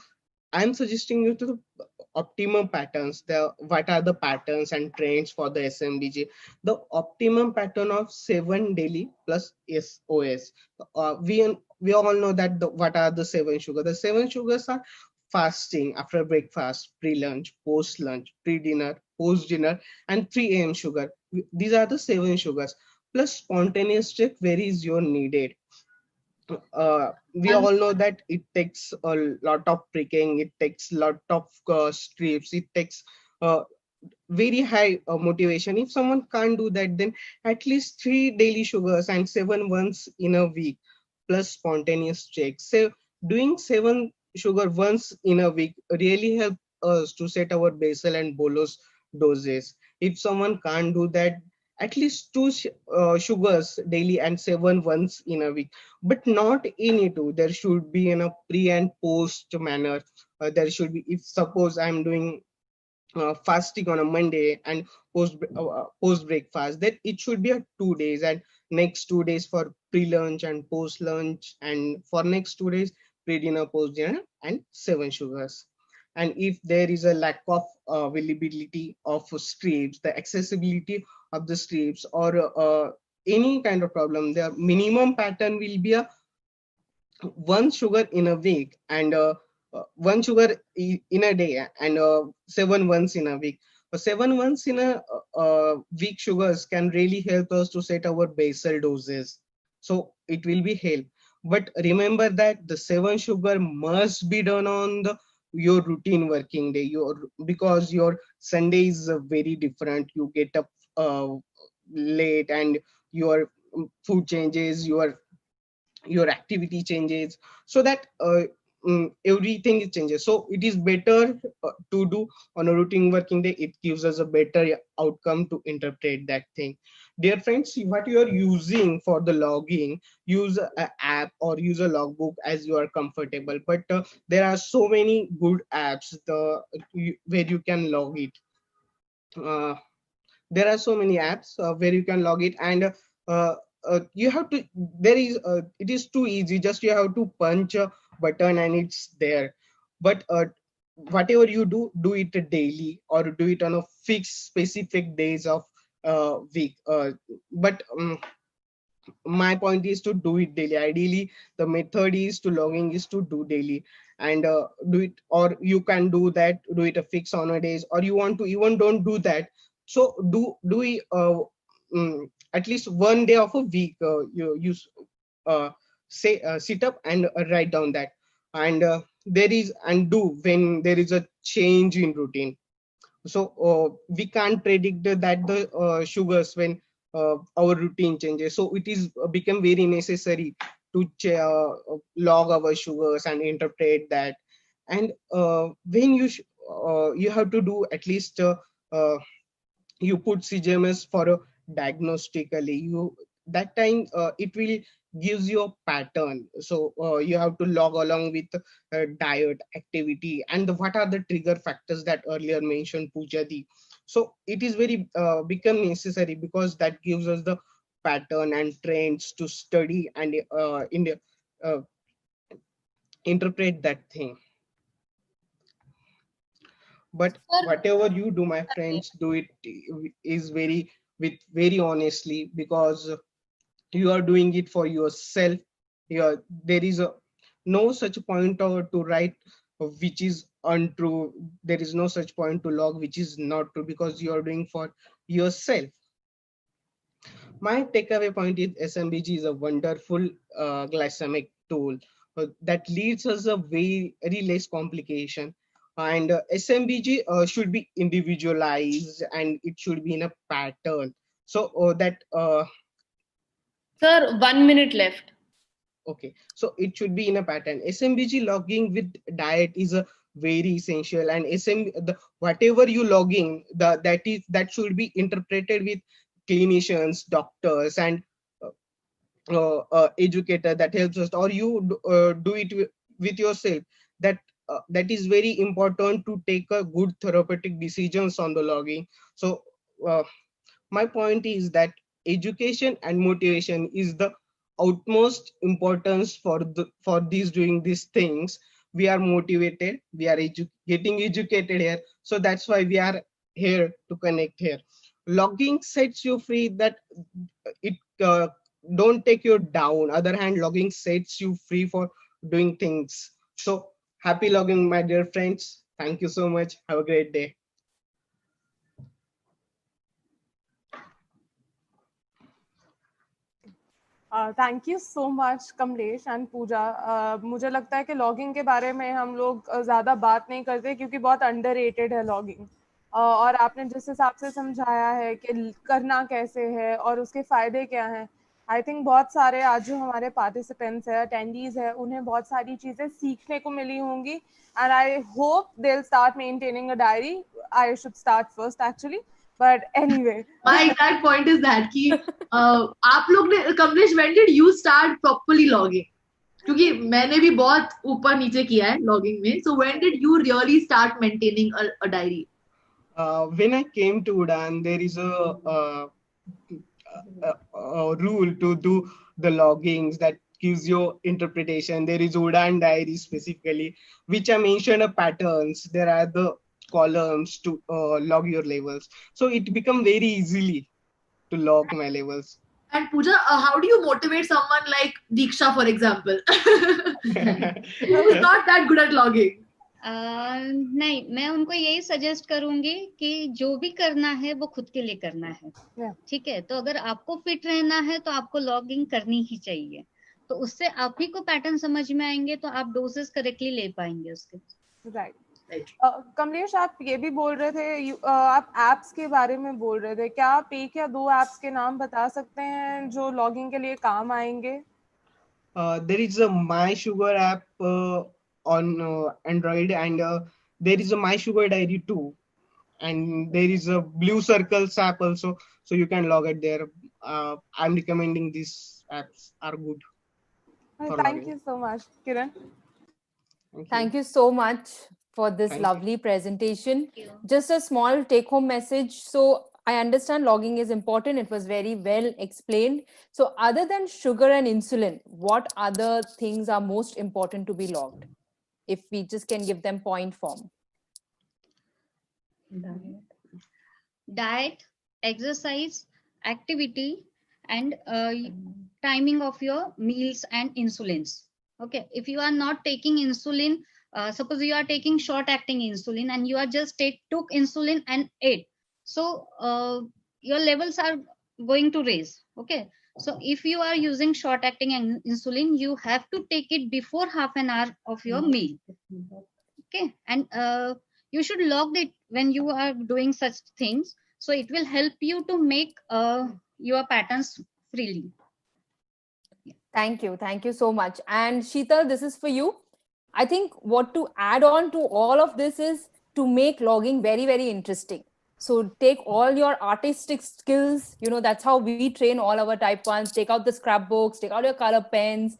I'm suggesting you to the optimum patterns. What are the patterns and trends for the SMBG? The optimum pattern of 7 daily plus SOS. We all know that what are the 7 sugars? The 7 sugars are fasting after breakfast, pre-lunch, post-lunch, pre-dinner, post-dinner, and 3 a.m. sugar. These are the 7 sugars. Plus spontaneous check where is your needed. We all know that it takes a lot of pricking, it takes a lot of strips, it takes very high motivation. If someone can't do that, then at least 3 daily sugars and 7 once in a week plus spontaneous checks. So doing 7 sugar once in a week really help us to set our basal and bolus doses. If someone can't do that, at least 2 sugars daily and 7 once in a week, but not any two. There should be in a pre and post manner. There should be, if suppose I'm doing fasting on a Monday and post breakfast, that it should be a 2 days, and next 2 days for pre lunch and post lunch, and for next 2 days pre dinner, post dinner, and 7 sugars. And if there is a lack of availability of strips, the accessibility of the strips, or any kind of problem, the minimum pattern will be a 1 sugar in a week, and 1 sugar in a day, and 7 once in a week. 7 once in a week sugars can really help us to set our basal doses. So it will be help. But remember that the 7 sugar must be done on your routine working day. Because your Sunday is very different. You get up late, and your food changes, your activity changes, so that everything changes. So it is better to do on a routine working day. It gives us a better outcome to interpret that thing. Dear friends, see what you are using for the logging, use an app or use a logbook as you are comfortable. But there are so many good apps where you can log it. There are so many apps where you can log it, and you have to, it is too easy. Just you have to punch a button and it's there. But whatever you do it daily, or do it on a fixed specific days of week. But my point is to do it daily. Ideally, the method is to logging is to do daily, and do it, or you can do it a fix on a days, or you want to even don't do that. So do it at least 1 day of a week. You use say sit up and write down that, and there is, and do when there is a change in routine. So we can't predict that the sugars when our routine changes. So it is become very necessary to log our sugars and interpret that. And when you have to do at least you put CGMS for a diagnostically. That time it will gives you a pattern. So you have to log along with diet, activity, and what are the trigger factors that earlier mentioned Pujadi. So it is very become necessary because that gives us the pattern and trends to study and uh, interpret that thing. But Sir, whatever you do, my friends, do it is very with very honestly, because you are doing it for yourself. There is a no such point to write which is untrue. There is no such point to log which is not true, because you are doing for yourself. My takeaway point is SMBG is a wonderful glycemic tool that leads us a very less complication. And SMBG should be individualized and it should be in a pattern. So that sir, 1 minute left. okay, so it should be in a pattern. SMBG logging with diet is a very essential, and whatever you logging, that should be interpreted with clinicians, doctors, and educator that helps us, or you do it with yourself. That is very important to take a good therapeutic decisions on the logging. So uh, my point is that education and motivation is the utmost importance for these doing these things. We are motivated, we are getting educated here, so that's why we are here to connect here. Logging sets you free, that it don't take you down. Other hand, logging sets you free for doing things. So happy logging, my dear friends. Thank you so much. Have a great day. Thank you so much Kamlesh and Pooja. मुझे लगता है कि logging के बारे में हम लोग ज़्यादा बात नहीं करते क्योंकि बहुत अंडररेटेड है लॉगिंग. और आपने जिस हिसाब से समझाया है कि करना कैसे है और उसके फ़ायदे क्या हैं, आई थिंक बहुत सारे आज जो हमारे पार्टिसिपेंट्स हैं, अटेंडीज हैं, उन्हें बहुत सारी चीज़ें सीखने को मिली होंगी. And I hope they will start maintaining a diary. I should start first actually, but anyway. My exact point is that कि आप लोग ने, Kamlesh, when did you start properly logging? क्योंकि मैंने भी बहुत ऊपर नीचे किया है logging में. So when did you really start maintaining a diary? When I came to Udan, there is a rule to do the loggings that gives you interpretation. There is Udan diary specifically, which I mentioned patterns. There are the columns to log your levels, so it become very easily to log my levels. And Pooja, how do you motivate someone like Diksha, for example, who is not that good at logging? नहीं, मैं उनको यही suggest करूंगी कि जो भी करना है वो खुद के लिए करना है. ठीक है, तो अगर आपको फिट रहना है तो आपको लॉगिंग करनी ही चाहिए. तो उससे आप ही को पैटर्न समझ में आएंगे, तो आप डोसेस करेक्टली ले पाएंगे उसके. राइट. कमलेश, आप ये भी बोल रहे थे, आप एप्स के बारे में बोल रहे थे. क्या आप एक या दो एप्स के नाम बता सकते हैं जो लॉगिंग के लिए काम आएंगे? There is a My Sugar app on Android, and there is a My Sugar Diary too, and there is a Blue Circles app also, so you can log it there. I'm recommending these apps are good. Thank you so much, Kiran. Thank you so much for this lovely presentation. Just a small take-home message. So I understand logging is important. It was very well explained. So other than sugar and insulin, what other things are most important to be logged? If we just can give them point form. Diet, exercise, activity, and timing of your meals and insulins. Okay, if you are not taking insulin, suppose you are taking short acting insulin and you are just took insulin and ate, so your levels are going to raise. Okay, so if you are using short acting insulin, you have to take it before half an hour of your meal. Okay, and you should log it when you are doing such things, so it will help you to make your patterns freely. Thank you so much. And Sheetal, this is for you. I think what to add on to all of this is to make logging very, very interesting. So take all your artistic skills, that's how we train all our type 1s. Take out the scrapbooks, take out your color pens,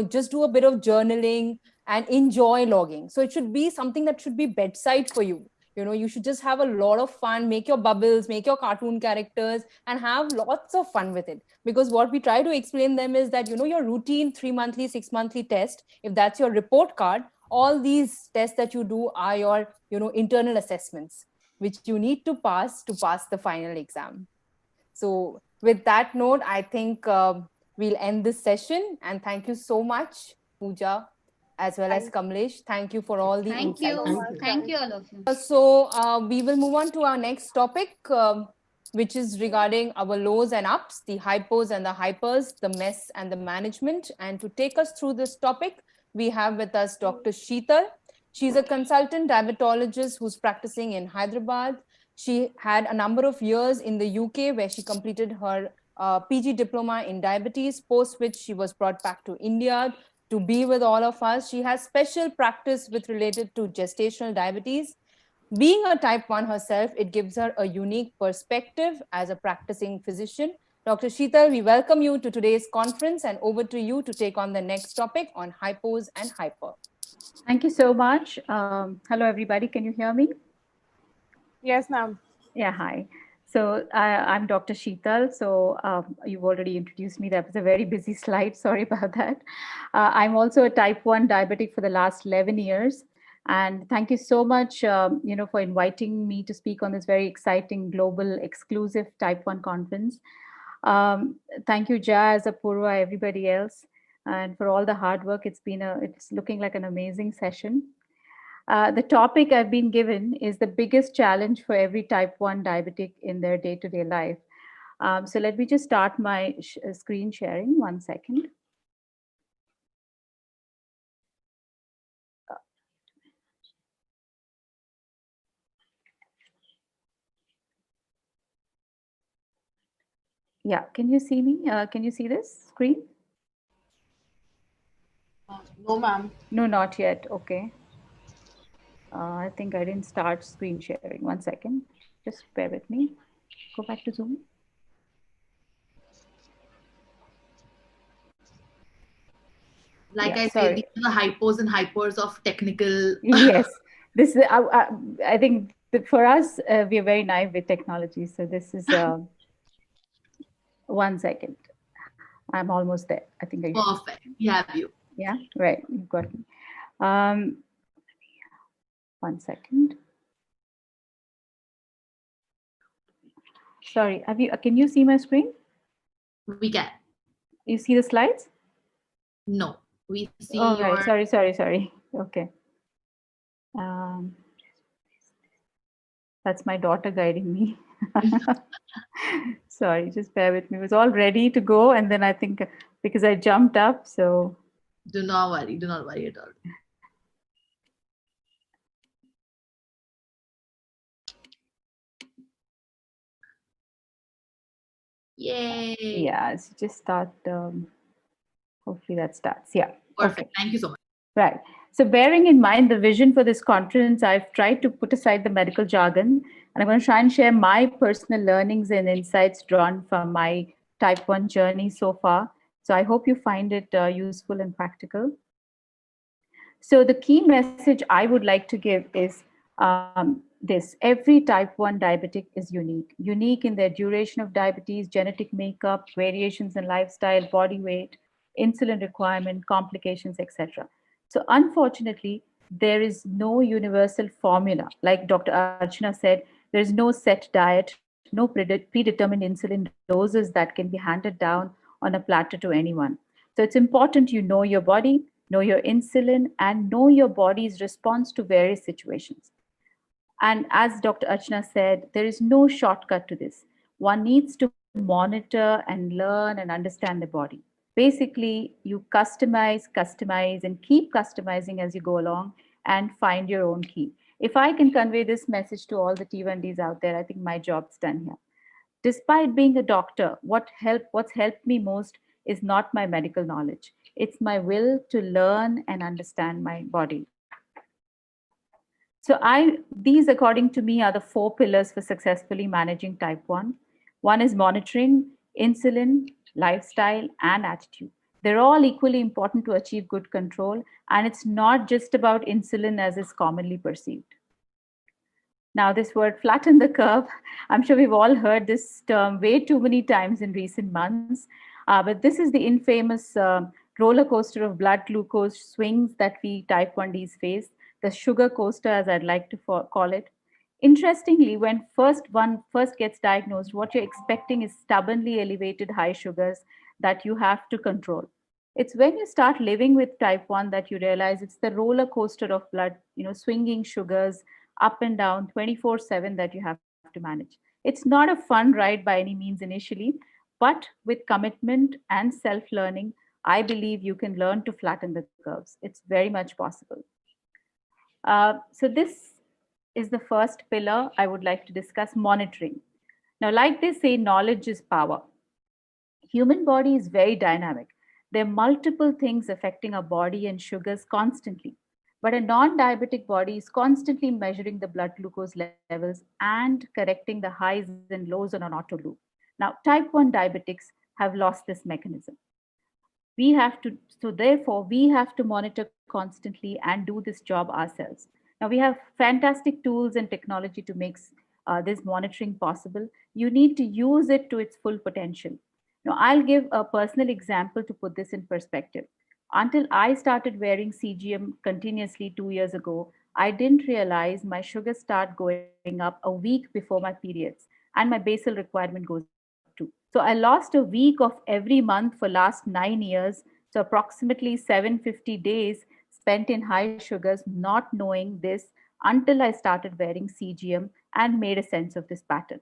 just do a bit of journaling and enjoy logging. So it should be something that should be bedside for you. You should just have a lot of fun, make your bubbles, make your cartoon characters, and have lots of fun with it. Because what we try to explain them is that, your routine 3-monthly, 6-monthly test, if that's your report card, all these tests that you do are your, internal assessments, which you need to pass the final exam. So with that note, I think we'll end this session. And thank you so much, Pooja, as well as Kamlesh. Thank you for all the Thank insights. you. Thank you, all of you. So we will move on to our next topic, which is regarding our lows and ups, the hypos and the hypers, the mess and the management. And to take us through this topic, we have with us Dr. Sheetal. She's a consultant diabetologist who's practicing in Hyderabad. She had a number of years in the UK where she completed her PG diploma in diabetes, post which she was brought back to India to be with all of us. She has special practice with related to gestational diabetes. Being a type 1 herself, it gives her a unique perspective as a practicing physician. Dr. Sheetal, we welcome you to today's conference, and over to you to take on the next topic on hypos and hyper. Thank you so much. Hello, everybody. Can you hear me? Yes, ma'am. Yeah, hi. So I'm Dr. Sheetal. So you've already introduced me. That was a very busy slide. Sorry about that. I'm also a type 1 diabetic for the last 11 years. And thank you so much, for inviting me to speak on this very exciting global exclusive type 1 conference. Thank you, Jazz, Apurva, everybody else, and for all the hard work. It's looking like an amazing session. The topic I've been given is the biggest challenge for every type 1 diabetic in their day-to-day life. So let me just start my screen sharing. 1 second. Yeah, can you see me? Can you see this screen? No, ma'am. No, not yet. Okay. I think I didn't start screen sharing. 1 second. Just bear with me. Go back to Zoom. Like Yeah, I sorry. said, these are the hypos and hypers of technical. Yes, this is. I think that for us, we are very naive with technology. So this is 1 second. I'm almost there. I think I. Perfect. We have you. Yeah, right. You got me. 1 second. Sorry, can you see my screen? We can. You see the slides? No, we see Oh, your... right. Sorry. Okay. That's my daughter guiding me. Sorry, just bear with me. It was all ready to go, and then I think because I jumped up, so... Do not worry at all. Yay. Yeah, so just start. Hopefully that starts. Yeah. Perfect. Okay. Thank you so much. Right. So bearing in mind the vision for this conference, I've tried to put aside the medical jargon, and I'm going to try and share my personal learnings and insights drawn from my type 1 journey so far. So I hope you find it useful and practical. So the key message I would like to give is this: every type 1 diabetic is unique in their duration of diabetes, genetic makeup, variations in lifestyle, body weight, insulin requirement, complications, etc. So unfortunately, there is no universal formula. Like Dr. Archana said, there is no set diet, no predetermined insulin doses that can be handed down on a platter to anyone. So it's important you know your body, know your insulin, and know your body's response to various situations. And as Dr. Archana said, there is no shortcut to this. One needs to monitor and learn and understand the body. Basically, you customize, and keep customizing as you go along and find your own key. If I can convey this message to all the T1Ds out there, I think my job's done here. Despite being a doctor, what's helped me most is not my medical knowledge. It's my will to learn and understand my body. So these, according to me, are the 4 pillars for successfully managing type 1. One is monitoring, insulin, lifestyle, and attitude. They're all equally important to achieve good control, and it's not just about insulin as is commonly perceived. Now, this word flatten the curve, I'm sure we've all heard this term way too many times in recent months, but this is the infamous roller coaster of blood glucose swings that we type 1Ds face, the sugar coaster, as I'd like to call it. Interestingly, when one first gets diagnosed, what you're expecting is stubbornly elevated high sugars that you have to control. It's when you start living with type 1 that you realize it's the roller coaster of blood, swinging sugars up and down 24/7 that you have to manage. It's not a fun ride by any means initially, but with commitment and self-learning, I believe you can learn to flatten the curves. It's very much possible. So this is the first pillar I would like to discuss, monitoring. Now, like they say, knowledge is power. Human body is very dynamic. There are multiple things affecting our body and sugars constantly. But a non-diabetic body is constantly measuring the blood glucose levels and correcting the highs and lows on an auto loop. Now, type 1 diabetics have lost this mechanism. Therefore, we have to monitor constantly and do this job ourselves. Now, we have fantastic tools and technology to make this monitoring possible. You need to use it to its full potential. Now, I'll give a personal example to put this in perspective. Until I started wearing CGM continuously 2 years ago, I didn't realize my sugars start going up a week before my periods, and my basal requirement goes up too. So I lost a week of every month for last 9 years, so approximately 750 days spent in high sugars, not knowing this until I started wearing CGM and made a sense of this pattern.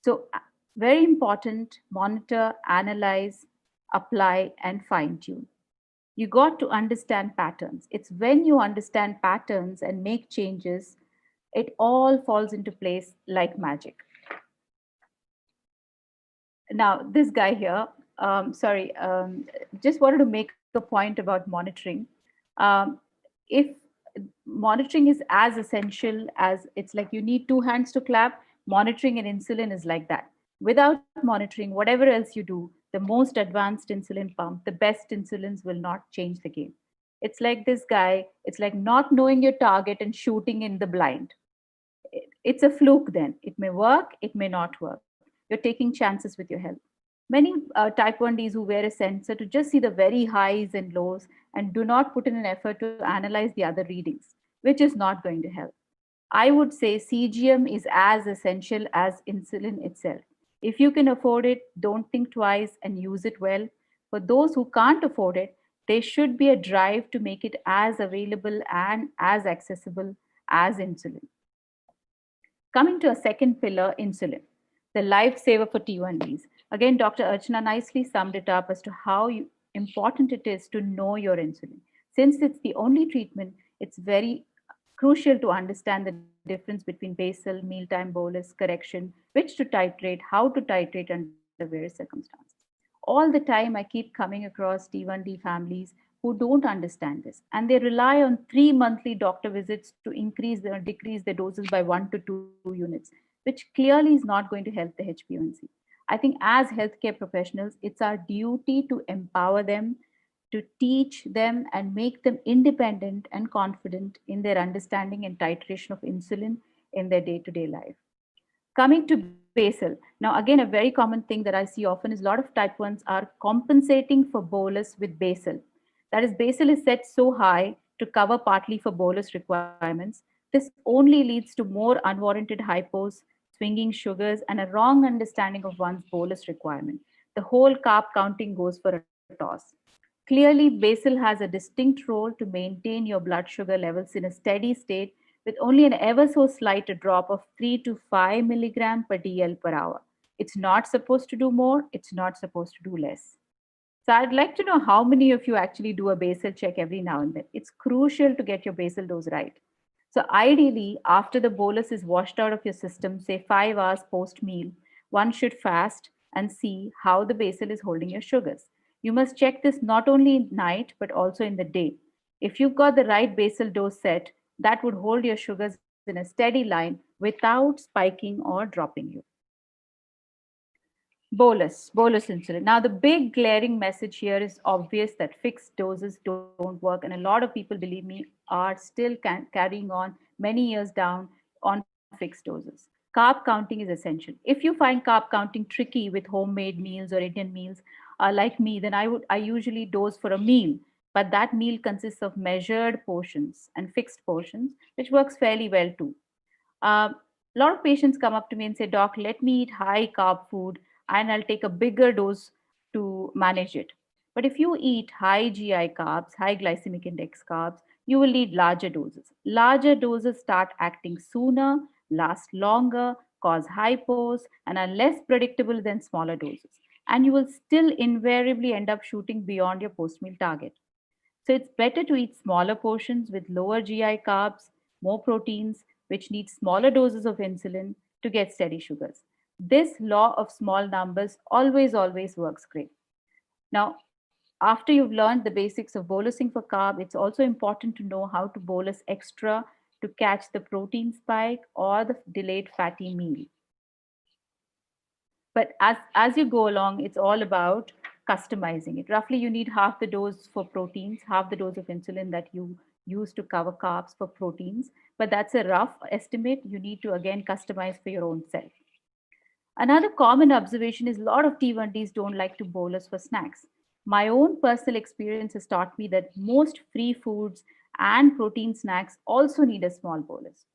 So very important, monitor, analyze, apply, and fine tune. You got to understand patterns. It's when you understand patterns and make changes, it all falls into place like magic. Now, this guy here, just wanted to make a point about monitoring. If monitoring is as essential as it's like you need 2 hands to clap, monitoring and insulin is like that. Without monitoring, whatever else you do, the most advanced insulin pump, the best insulins will not change the game. It's like this guy, it's like not knowing your target and shooting in the blind. It's a fluke then. It may work, it may not work. You're taking chances with your health. Many type 1Ds who wear a sensor to just see the very highs and lows and do not put in an effort to analyze the other readings, which is not going to help. I would say CGM is as essential as insulin itself. If you can afford it, don't think twice and use it well. For those who can't afford it, there should be a drive to make it as available and as accessible as insulin. Coming to a second pillar, insulin, the lifesaver for T1Ds. Again, Dr. Archana nicely summed it up as to how important it is to know your insulin. Since it's the only treatment, it's very crucial to understand the difference between basal, mealtime bolus, correction, which to titrate, how to titrate under various circumstances. All the time, I keep coming across T1D families who don't understand this, and they rely on 3 monthly doctor visits to increase or decrease their doses by 1 to 2 units, which clearly is not going to help the HbA1c. I think as healthcare professionals, it's our duty to empower them, to teach them and make them independent and confident in their understanding and titration of insulin in their day-to-day life. Coming to basal. Now, again, a very common thing that I see often is a lot of type 1s are compensating for bolus with basal. That is, basal is set so high to cover partly for bolus requirements. This only leads to more unwarranted hypos, swinging sugars, and a wrong understanding of one's bolus requirement. The whole carb counting goes for a toss. Clearly, basal has a distinct role to maintain your blood sugar levels in a steady state with only an ever so slight drop of 3 to 5 milligram per dl per hour. It's not supposed to do more, it's not supposed to do less. So I'd like to know how many of you actually do a basal check every now and then. It's crucial to get your basal dose right. So ideally, after the bolus is washed out of your system, say 5 hours post-meal, one should fast and see how the basal is holding your sugars. You must check this not only at night, but also in the day. If you've got the right basal dose set, that would hold your sugars in a steady line without spiking or dropping you. Bolus insulin. Now, the big glaring message here is obvious that fixed doses don't work. And a lot of people, believe me, are still carrying on many years down on fixed doses. Carb counting is essential. If you find carb counting tricky with homemade meals or Indian meals, like me, then I usually dose for a meal. But that meal consists of measured portions and fixed portions, which works fairly well too. A lot of patients come up to me and say, Doc, let me eat high carb food and I'll take a bigger dose to manage it. But if you eat high GI carbs, high glycemic index carbs, you will need larger doses. Larger doses start acting sooner, last longer, cause hypos, and are less predictable than smaller doses. And you will still invariably end up shooting beyond your post meal target. So it's better to eat smaller portions with lower GI carbs, more proteins, which need smaller doses of insulin to get steady sugars. This law of small numbers always works great. Now, after you've learned the basics of bolusing for carb, it's also important to know how to bolus extra to catch the protein spike or the delayed fatty meal. But as you go along, it's all about customizing it. Roughly, you need half the dose for proteins, half the dose of insulin that you use to cover carbs for proteins. But that's a rough estimate. You need to, again, customize for your own self. Another common observation is a lot of T1Ds don't like to bolus for snacks. My own personal experience has taught me that most free foods and protein snacks also need a small bolus.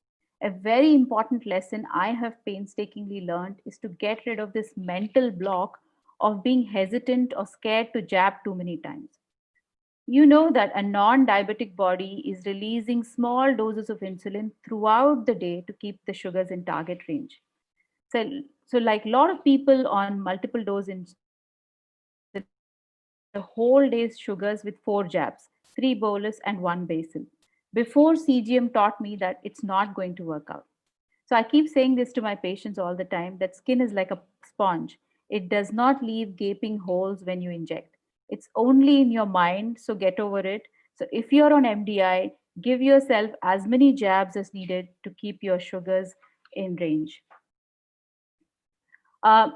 A very important lesson I have painstakingly learned is to get rid of this mental block of being hesitant or scared to jab too many times. You know that a non-diabetic body is releasing small doses of insulin throughout the day to keep the sugars in target range. So like a lot of people on multiple doses, the whole day's sugars with 4 jabs, 3 bolus and 1 basal. Before CGM taught me that it's not going to work out. So I keep saying this to my patients all the time, that skin is like a sponge. It does not leave gaping holes when you inject. It's only in your mind, so get over it. So if you're on MDI, give yourself as many jabs as needed to keep your sugars in range.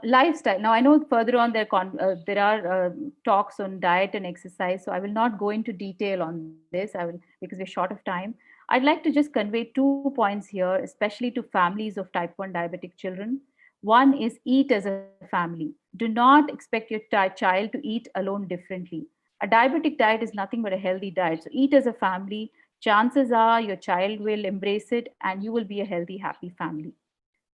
Lifestyle. Now, I know further on there are talks on diet and exercise, so I will not go into detail on this. Because we're short of time. I'd like to just convey 2 points here, especially to families of type 1 diabetic children. One is eat as a family. Do not expect your child to eat alone differently. A diabetic diet is nothing but a healthy diet. So eat as a family. Chances are your child will embrace it and you will be a healthy, happy family.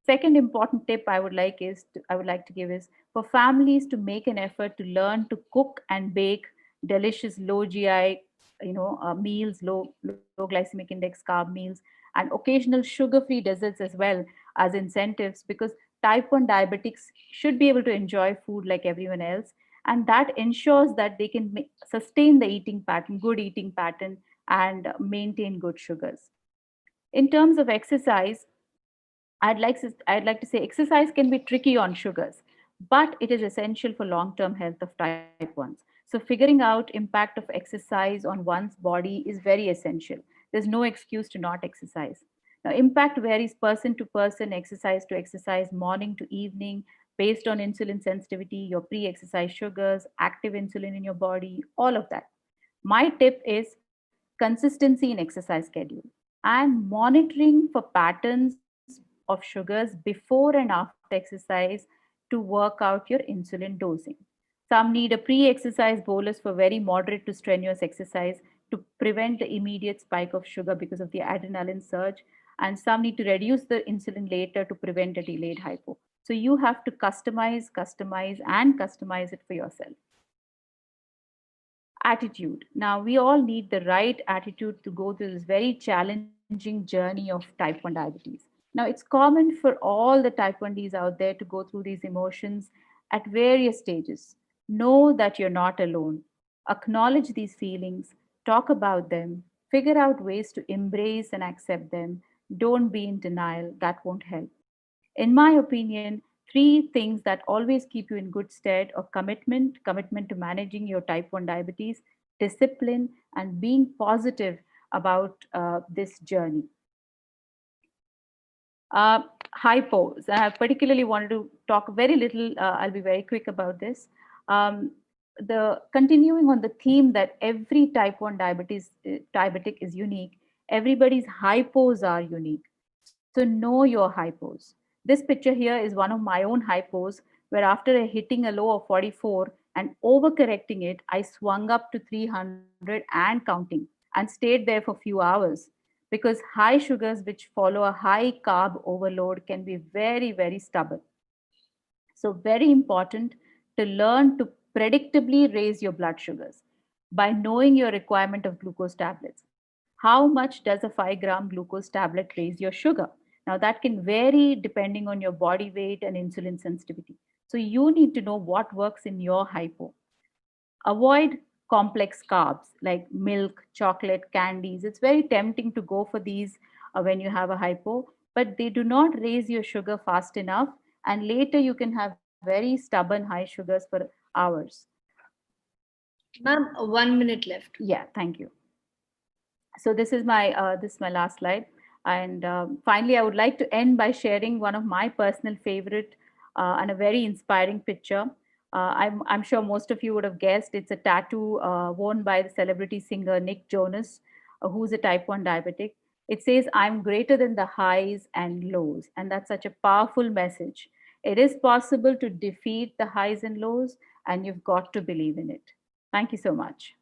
Second important tip I would like to give is for families to make an effort to learn to cook and bake delicious low GI, meals, low glycemic index carb meals, and occasional sugar-free desserts as well as incentives, because type 1 diabetics should be able to enjoy food like everyone else, and that ensures that they can sustain the good eating pattern, and maintain good sugars. In terms of exercise, I'd like to say exercise can be tricky on sugars, but it is essential for long-term health of type 1s. So figuring out impact of exercise on one's body is very essential. There's no excuse to not exercise. Now, impact varies person to person, exercise to exercise, morning to evening, based on insulin sensitivity, your pre-exercise sugars, active insulin in your body, all of that. My tip is consistency in exercise schedule and monitoring for patterns of sugars before and after exercise to work out your insulin dosing. Some need a pre-exercise bolus for very moderate to strenuous exercise to prevent the immediate spike of sugar because of the adrenaline surge. And some need to reduce the insulin later to prevent a delayed hypo. So you have to customize it for yourself. Attitude. Now, we all need the right attitude to go through this very challenging journey of type 1 diabetes. Now, it's common for all the type 1Ds out there to go through these emotions at various stages. Know that you're not alone. Acknowledge these feelings, talk about them, figure out ways to embrace and accept them. Don't be in denial. That won't help. In my opinion, 3 things that always keep you in good stead are commitment to managing your type 1 diabetes, discipline, and being positive about this journey. Hypos. I particularly wanted to talk very little. I'll be very quick about this. The continuing on the theme that every type 1 diabetic is unique. Everybody's hypos are unique. So know your hypos. This picture here is one of my own hypos, where after hitting a low of 44 and overcorrecting it, I swung up to 300 and counting and stayed there for a few hours, because high sugars which follow a high carb overload can be very, very stubborn. So very important to learn to predictably raise your blood sugars by knowing your requirement of glucose tablets. How much does a 5-gram glucose tablet raise your sugar? Now that can vary depending on your body weight and insulin sensitivity. So you need to know what works in your hypo. Avoid complex carbs like milk, chocolate, candies. It's very tempting to go for these when you have a hypo, but they do not raise your sugar fast enough. And later you can have very stubborn high sugars for hours. Ma'am, 1 minute left. Yeah, thank you. So this is my last slide. And finally, I would like to end by sharing one of my personal favorite and a very inspiring picture. I'm sure most of you would have guessed it's a tattoo worn by the celebrity singer Nick Jonas, who's a type 1 diabetic. It says, "I'm greater than the highs and lows." And that's such a powerful message. It is possible to defeat the highs and lows, and you've got to believe in it. Thank you so much.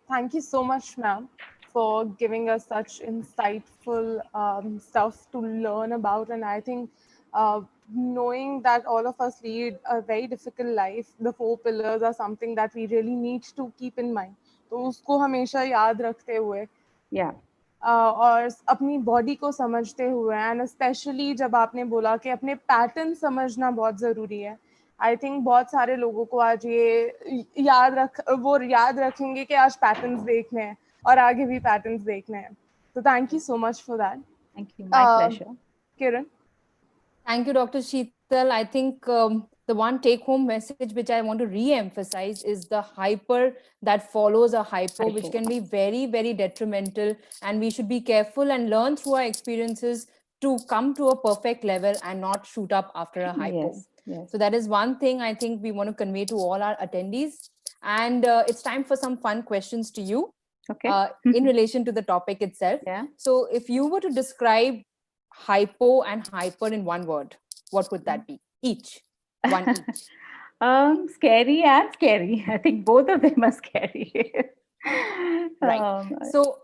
Thank you so much, ma'am, for giving us such insightful stuff to learn about. And I think knowing that all of us lead a very difficult life, the 4 pillars are something that we really need to keep in mind. तो उसको हमेशा याद रखते हुए Yeah. और अपनी body को समझते हुए, एंड स्पेशली जब आपने बोला कि अपने पैटर्न समझना बहुत ज़रूरी है, आई थिंक बहुत सारे लोगों को आज ये याद रखेंगे कि आज पैटर्न्स देखने हैं और आगे भी पैटर्न्स देखने हैं. So thank you so much for that. Thank you. My pleasure. Kiran. Thank you, Dr. Sheetal. I think the one take-home message which I want to re-emphasize is the hyper that follows a hypo, which can be very, very detrimental. And we should be careful and learn through our experiences to come to a perfect level and not shoot up after a hypo. Yes, yes. So that is one thing I think we want to convey to all our attendees. And it's time for some fun questions to you. Okay. In relation to the topic itself. Yeah. So if you were to describe hypo and hyper in one word, what would that be? Each. One each. Scary and scary. I think both of them are scary. Right. So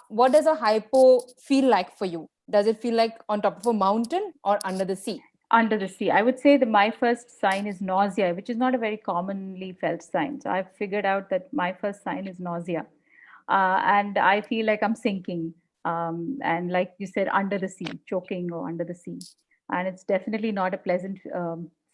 what does a hypo feel like for you? Does it feel like on top of a mountain or under the sea? Under the sea. I would say that my first sign is nausea, which is not a very commonly felt sign. So I've figured out that my first sign is nausea. And I feel like I'm sinking. And like you said, under the sea, choking or under the sea. And it's definitely not a pleasant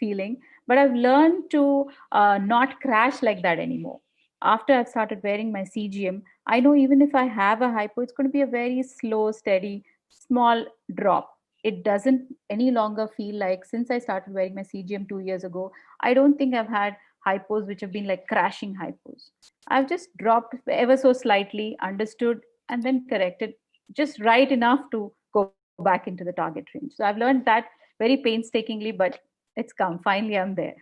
feeling. But I've learned to not crash like that anymore. After I've started wearing my CGM, I know even if I have a hypo, it's going to be a very slow, steady, small drop. It doesn't any longer feel like, since I started wearing my CGM 2 years ago, I don't think I've had hypos which have been like crashing hypos. I've just dropped ever so slightly, understood, and then corrected just right enough to go back into the target range. So I've learned that very painstakingly, but it's come. Finally, I'm there.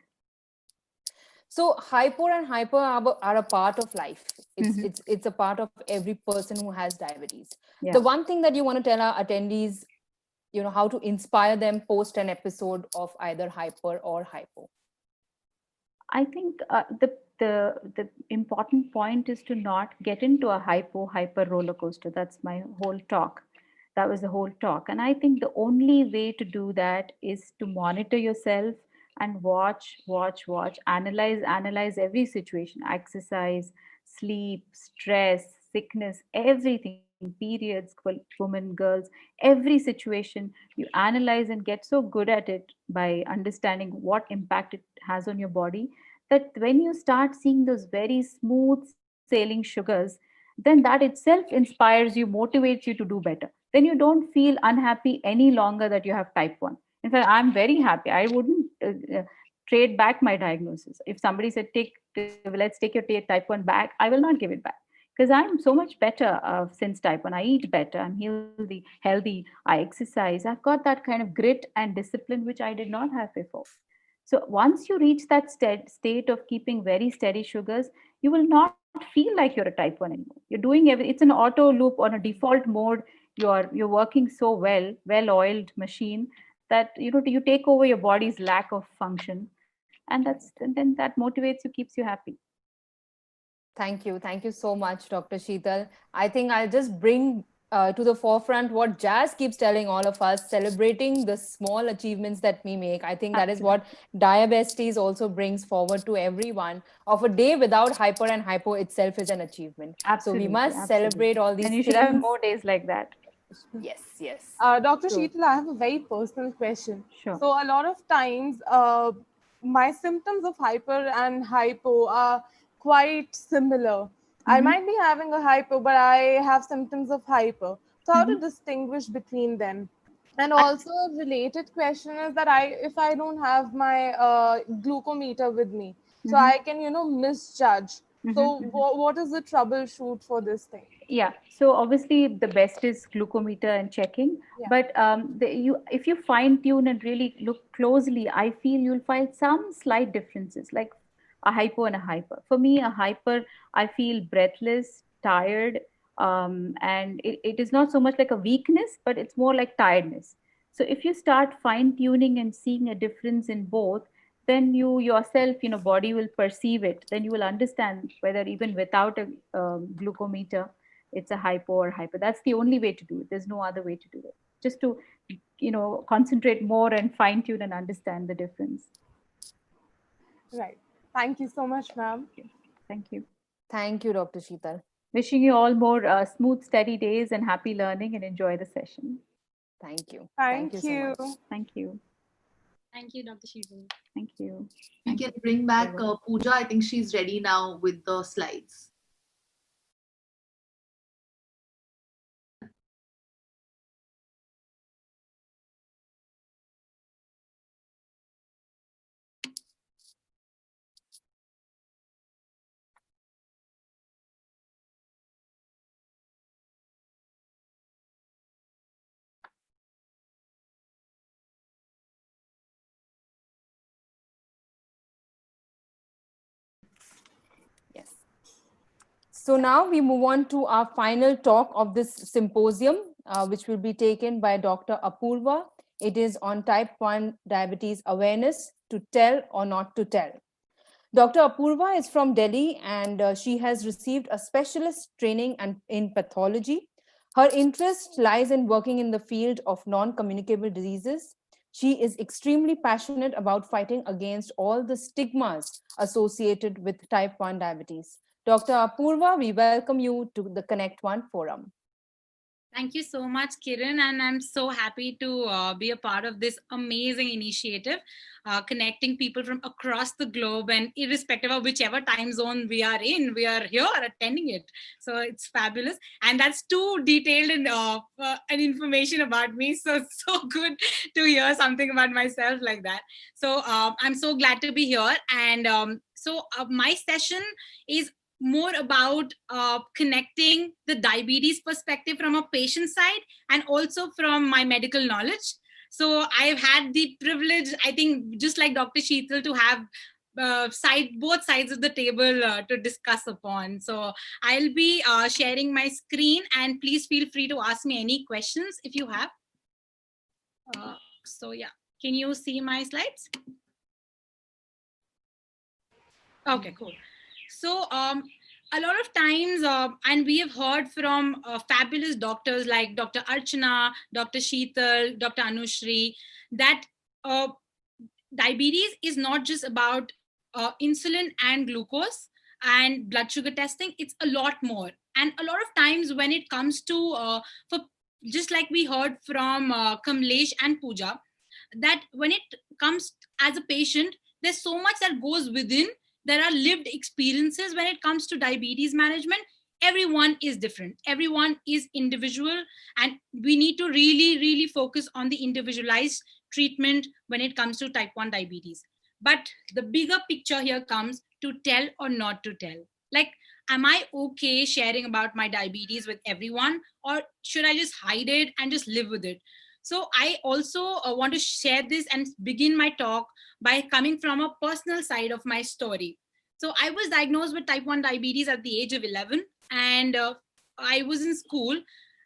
So hypo and hyper are a part of life. It's a part of every person who has diabetes. Yeah. The one thing that you want to tell our attendees, how to inspire them post an episode of either hyper or hypo. I think the important point is to not get into a hyper roller coaster. That's my whole talk. That was the whole talk. And I think the only way to do that is to monitor yourself and watch, analyze every situation, exercise, sleep, stress, sickness, everything, periods, women, girls, every situation. You analyze and get so good at it by understanding what impact it has on your body, that when you start seeing those very smooth sailing sugars, then that itself inspires you, motivates you to do better. Then you don't feel unhappy any longer that you have type 1. In fact, I'm very happy. I wouldn't trade back my diagnosis. If somebody said, let's take your type 1 back, I will not give it back, because I'm so much better since type 1. I eat better, I'm healthy, I exercise, I've got that kind of grit and discipline which I did not have before. So once you reach that state of keeping very steady sugars, you will not feel like you're a type 1 anymore. You're doing it's an auto loop on a default mode. You're working so well-oiled machine that you take over your body's lack of function, and then that motivates you, keeps you happy. Thank you. Thank you so much, Dr. Sheetal. I think I'll just bring to the forefront what Jazz keeps telling all of us, celebrating the small achievements that we make. I think that is what Diabesties also brings forward to everyone. Of a day without hyper and hypo itself is an achievement. Absolutely, so we must celebrate all these and you should things. have more days like that. Yes, yes. Dr. Sure. Sheetal, I have a very personal question. Sure. So a lot of times, my symptoms of hyper and hypo are quite similar. I might be having a hypo, but I have symptoms of hyper. So how to distinguish between them? And also a related question is that if I don't have my glucometer with me, so I can, misjudge. So what is the troubleshoot for this thing? Yeah, so obviously the best is glucometer and checking, but if you fine tune and really look closely, I feel you'll find some slight differences, like a hypo and a hyper. For me, a hyper, I feel breathless, tired, and it is not so much like a weakness, but it's more like tiredness. So if you start fine tuning and seeing a difference in both, then you yourself, body will perceive it. Then you will understand whether even without a glucometer, it's a hypo or hyper. That's the only way to do it. There's no other way to do it. Just to, concentrate more and fine tune and understand the difference. Right. Thank you so much, ma'am. Thank you. Thank you, Dr. Sheetal. Wishing you all more smooth, steady days and happy learning, and enjoy the session. Thank you. Thank you. So much. Thank you. Thank you, Dr. Sheetal. Thank you. We can bring back Pooja. I think she's ready now with the slides. Yes. So now we move on to our final talk of this symposium, which will be taken by Dr. Apurva. It is on type 1 diabetes awareness, to tell or not to tell. Dr. Apurva is from Delhi, and she has received a specialist training in pathology. Her interest lies in working in the field of non-communicable diseases. She is extremely passionate about fighting against all the stigmas associated with type 1 diabetes. Dr. Apurva, we welcome you to the Connect One Forum. Thank you so much, Kiran, and I'm so happy to be a part of this amazing initiative, connecting people from across the globe, and irrespective of whichever time zone we are in, we are here attending it. So it's fabulous, and that's too detailed and an information about me. So it's so good to hear something about myself like that. So I'm so glad to be here, and my session is more about connecting the diabetes perspective from a patient side and also from my medical knowledge. So I've had the privilege, I think, just like Dr. Sheetal, to have both sides of the table to discuss upon. So I'll be sharing my screen, and please feel free to ask me any questions if you have. So yeah, can you see my slides? Okay, cool. So a lot of times, and we have heard from fabulous doctors like Dr. Archana, Dr. Sheetal, Dr. Anushri, that diabetes is not just about insulin and glucose and blood sugar testing. It's a lot more. And a lot of times when it comes to, just like we heard from Kamlesh and Pooja, that when it comes as a patient, there's so much that goes within. There are lived experiences when it comes to diabetes management. Everyone is different. Everyone is individual. And we need to really, really focus on the individualized treatment when it comes to type 1 diabetes. But the bigger picture here comes to tell or not to tell. Like, am I okay sharing about my diabetes with everyone, or should I just hide it and just live with it? So I also want to share this and begin my talk by coming from a personal side of my story. So I was diagnosed with type 1 diabetes at the age of 11, and I was in school.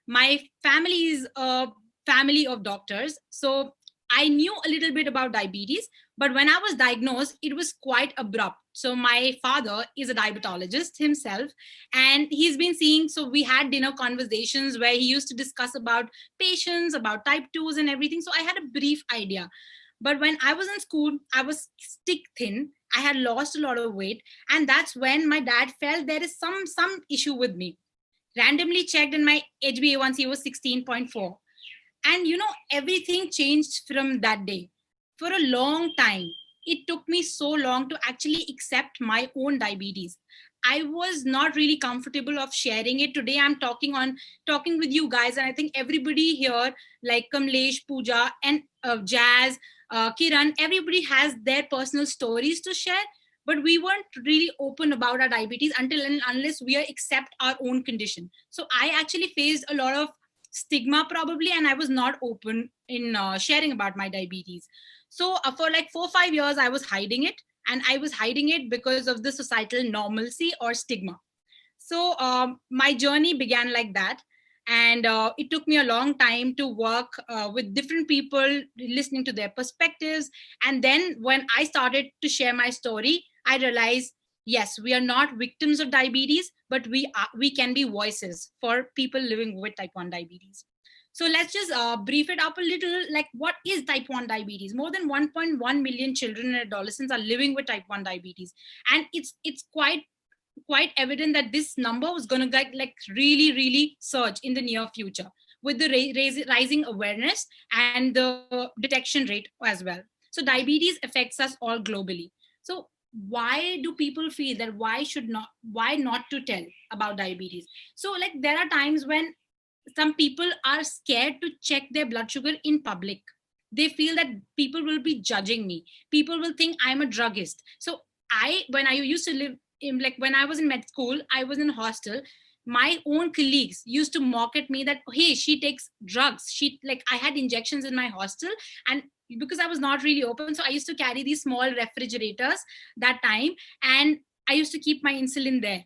My family is a family of doctors. So I knew a little bit about diabetes, but when I was diagnosed, it was quite abrupt. So my father is a diabetologist himself, and he's been seeing, so we had dinner conversations where he used to discuss about patients, about type 2s and everything. So I had a brief idea. But when I was in school, I was stick thin. I had lost a lot of weight. And that's when my dad felt there is some issue with me. Randomly checked, and my HbA1c was 16.4. And everything changed from that day. For a long time, it took me so long to actually accept my own diabetes. I was not really comfortable of sharing it. Today I'm talking with you guys, and I think everybody here, like Kamlesh, Pooja, and Jazz, Kiran, everybody has their personal stories to share. But we weren't really open about our diabetes until and unless we accept our own condition. So I actually faced a lot of stigma probably, and I was not open in sharing about my diabetes. So for like 4 or 5 years I was hiding it, and I was hiding it because of the societal normalcy or stigma. So my journey began like that, and it took me a long time to work with different people, listening to their perspectives. And then when I started to share my story, I realized, yes, we are not victims of diabetes, but we can be voices for people living with type 1 diabetes. So let's just brief it up a little. Like, what is type 1 diabetes? More than 1.1 million children and adolescents are living with type 1 diabetes, and it's quite evident that this number was going to get like really surge in the near future with the rising awareness and the detection rate as well. So diabetes affects us all globally. So why do people feel that why not to tell about diabetes? So like, there are times when some people are scared to check their blood sugar in public. They feel that people will be judging me, people will think I'm a druggist. So when I used to live in, like, when I was in med school, I was in a hostel. My own colleagues used to mock at me that, hey, she takes drugs. I had injections in my hostel, and because I was not really open, so I used to carry these small refrigerators that time, and I used to keep my insulin there.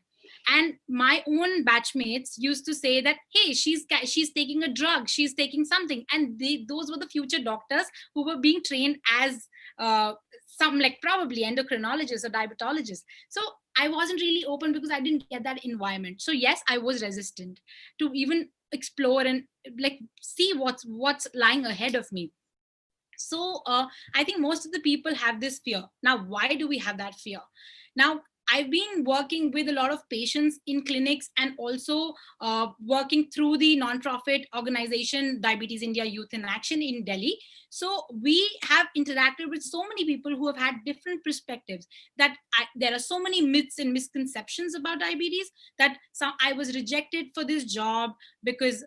And my own batchmates used to say that, hey, she's taking a drug, she's taking something. And those were the future doctors who were being trained as some, like, probably endocrinologists or diabetologists. So I wasn't really open because I didn't get that environment. So yes, I was resistant to even explore and like see what's lying ahead of me. So I think most of the people have this fear. Now, why do we have that fear? Now, I've been working with a lot of patients in clinics, and also working through the nonprofit organization Diabetes India Youth in Action in Delhi. So we have interacted with so many people who have had different perspectives, that there are so many myths and misconceptions about diabetes, that I was rejected for this job because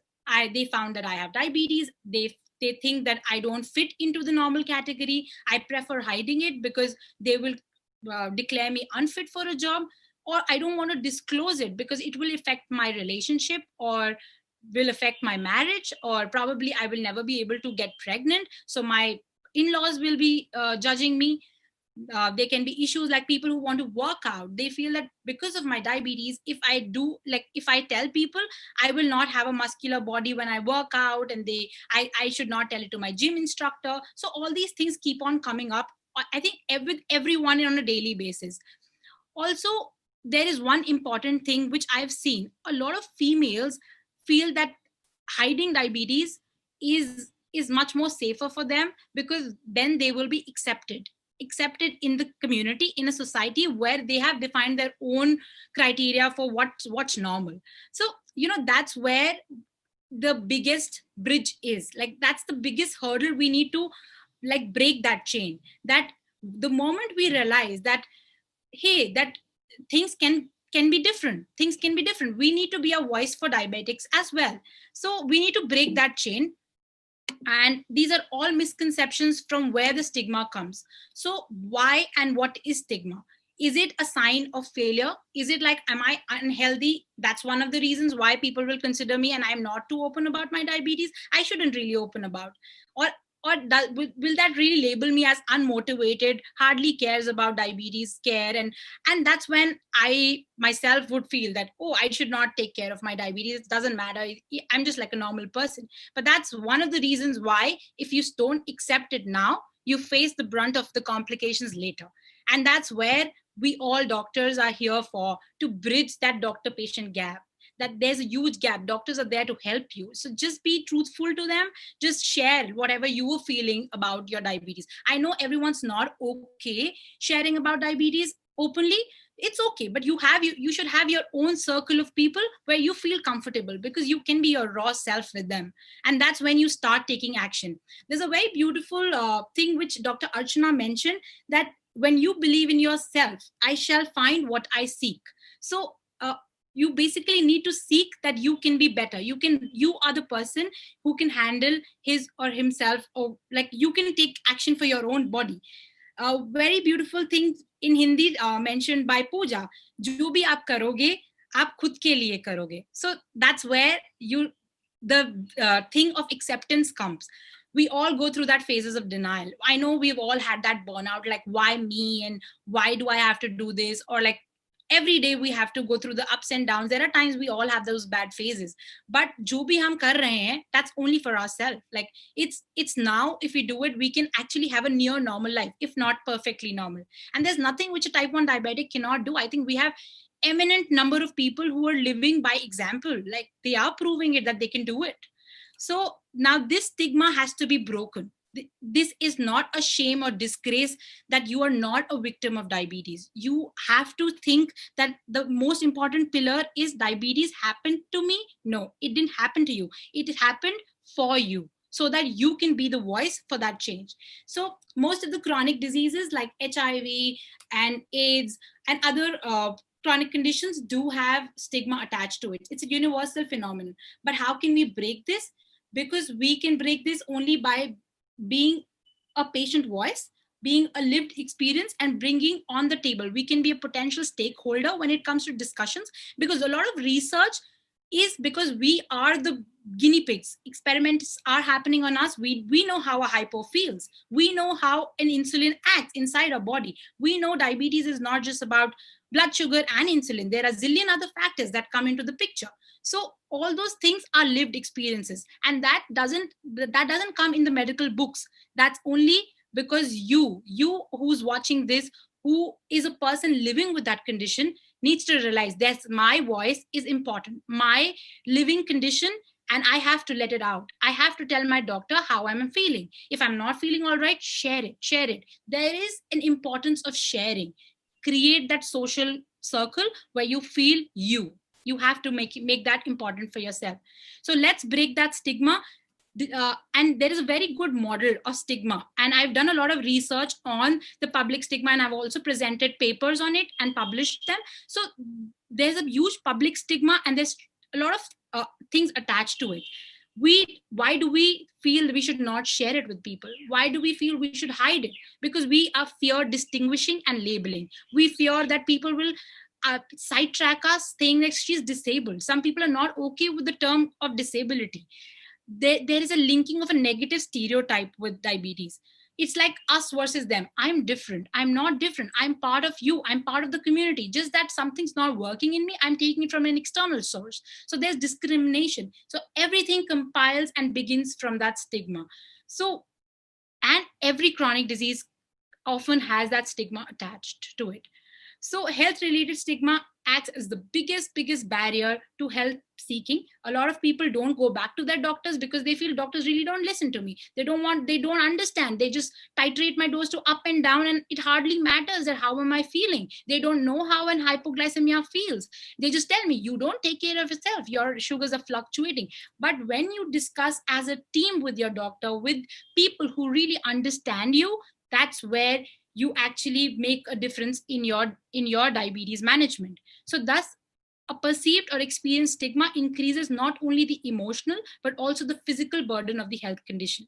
they found that I have diabetes. They think that I don't fit into the normal category. I prefer hiding it because they will declare me unfit for a job, or I don't want to disclose it because it will affect my relationship, or will affect my marriage, or probably I will never be able to get pregnant. So my in-laws will be judging me. There can be issues like people who want to work out. They feel that because of my diabetes, if I tell people, I will not have a muscular body when I work out, and I should not tell it to my gym instructor. So all these things keep on coming up, I think, with everyone on a daily basis. Also, there is one important thing which I've seen. A lot of females feel that hiding diabetes is much more safer for them, because then they will be accepted in the community, in a society where they have defined their own criteria for what's normal. So that's where the biggest bridge is. Like, that's the biggest hurdle we need to like break that chain. That the moment we realize that, hey, that things can be different, we need to be a voice for diabetics as well. So we need to break that chain. And these are all misconceptions from where the stigma comes. So why and what is stigma? Is it a sign of failure? Is it like, am I unhealthy? That's one of the reasons why people will consider me, and I'm not too open about my diabetes. I shouldn't really open about. Or will that really label me as unmotivated, hardly cares about diabetes care? And that's when I myself would feel that, oh, I should not take care of my diabetes. It doesn't matter. I'm just like a normal person. But that's one of the reasons why, if you don't accept it now, you face the brunt of the complications later. And that's where we all doctors are here for, to bridge that doctor patient gap. That there's a huge gap. Doctors are there to help you. So just be truthful to them. Just share whatever you were feeling about your diabetes. I know everyone's not okay sharing about diabetes openly. It's okay, but you should have your own circle of people where you feel comfortable, because you can be your raw self with them. And that's when you start taking action. There's a very beautiful thing which Dr. Archana mentioned, that when you believe in yourself, I shall find what I seek. So you basically need to seek that you can be better. You are the person who can handle his or himself, or like you can take action for your own body. Very beautiful thing in Hindi mentioned by Pooja, जो भी आप करोगे आप खुद के लिए करोगे. So that's where the thing of acceptance comes. We all go through that phases of denial. I know we've all had that burnout, like why me and why do I have to do this? Or like every day we have to go through the ups and downs. There are times we all have those bad phases, but jo bhi hum kar rahe hain, that's only for ourselves. Like it's now, if we do it, we can actually have a near normal life, if not perfectly normal. And there's nothing which a type 1 diabetic cannot do. I think we have eminent number of people who are living by example. Like they are proving it that they can do it. So now this stigma has to be broken. This is not a shame or disgrace that you are not a victim of diabetes. You have to think that the most important pillar is, diabetes happened to me? No, it didn't happen to you. It happened for you, so that you can be the voice for that change. So most of the chronic diseases like HIV and AIDS and other chronic conditions do have stigma attached to it. It's a universal phenomenon. But how can we break this? Because we can break this only by being a patient voice, being a lived experience, and bringing on the table. We can be a potential stakeholder when it comes to discussions, because a lot of research is because we are the guinea pigs. Experiments are happening on us. We know how a hypo feels. We know how an insulin acts inside our body. We know diabetes is not just about blood sugar and insulin. There are zillion other factors that come into the picture. So all those things are lived experiences, and that doesn't come in the medical books. That's only because you who's watching this, who is a person living with that condition, needs to realize that my voice is important, my living condition, and I have to let it out. I have to tell my doctor how I'm feeling. If I'm not feeling all right, share it. There is an importance of sharing. Create that social circle where you feel you have to make that important for yourself. So let's break that stigma. And there is a very good model of stigma, and I've done a lot of research on the public stigma, and I've also presented papers on it and published them. So there's a huge public stigma, and there's a lot of things attached to it. Why do we feel we should not share it with people? Why do we feel we should hide it? Because we are fear distinguishing and labeling. We fear that people will sidetrack us, saying that she's disabled. Some people are not okay with the term of disability. There is a linking of a negative stereotype with diabetes. It's like us versus them. I'm different. I'm not different. I'm part of you. I'm part of the community. Just that something's not working in me, I'm taking it from an external source. So there's discrimination. So everything compiles and begins from that stigma. So, and every chronic disease often has that stigma attached to it. So health-related stigma acts as the biggest barrier to health seeking. A lot of people don't go back to their doctors because they feel doctors really don't listen to me. They don't understand. They just titrate my dose to up and down, and it hardly matters that how am I feeling. They don't know how an hypoglycemia feels. They just tell me, you don't take care of yourself. Your sugars are fluctuating. But when you discuss as a team with your doctor, with people who really understand you, that's where you actually make a difference in your diabetes management. So thus, a perceived or experienced stigma increases not only the emotional, but also the physical burden of the health condition.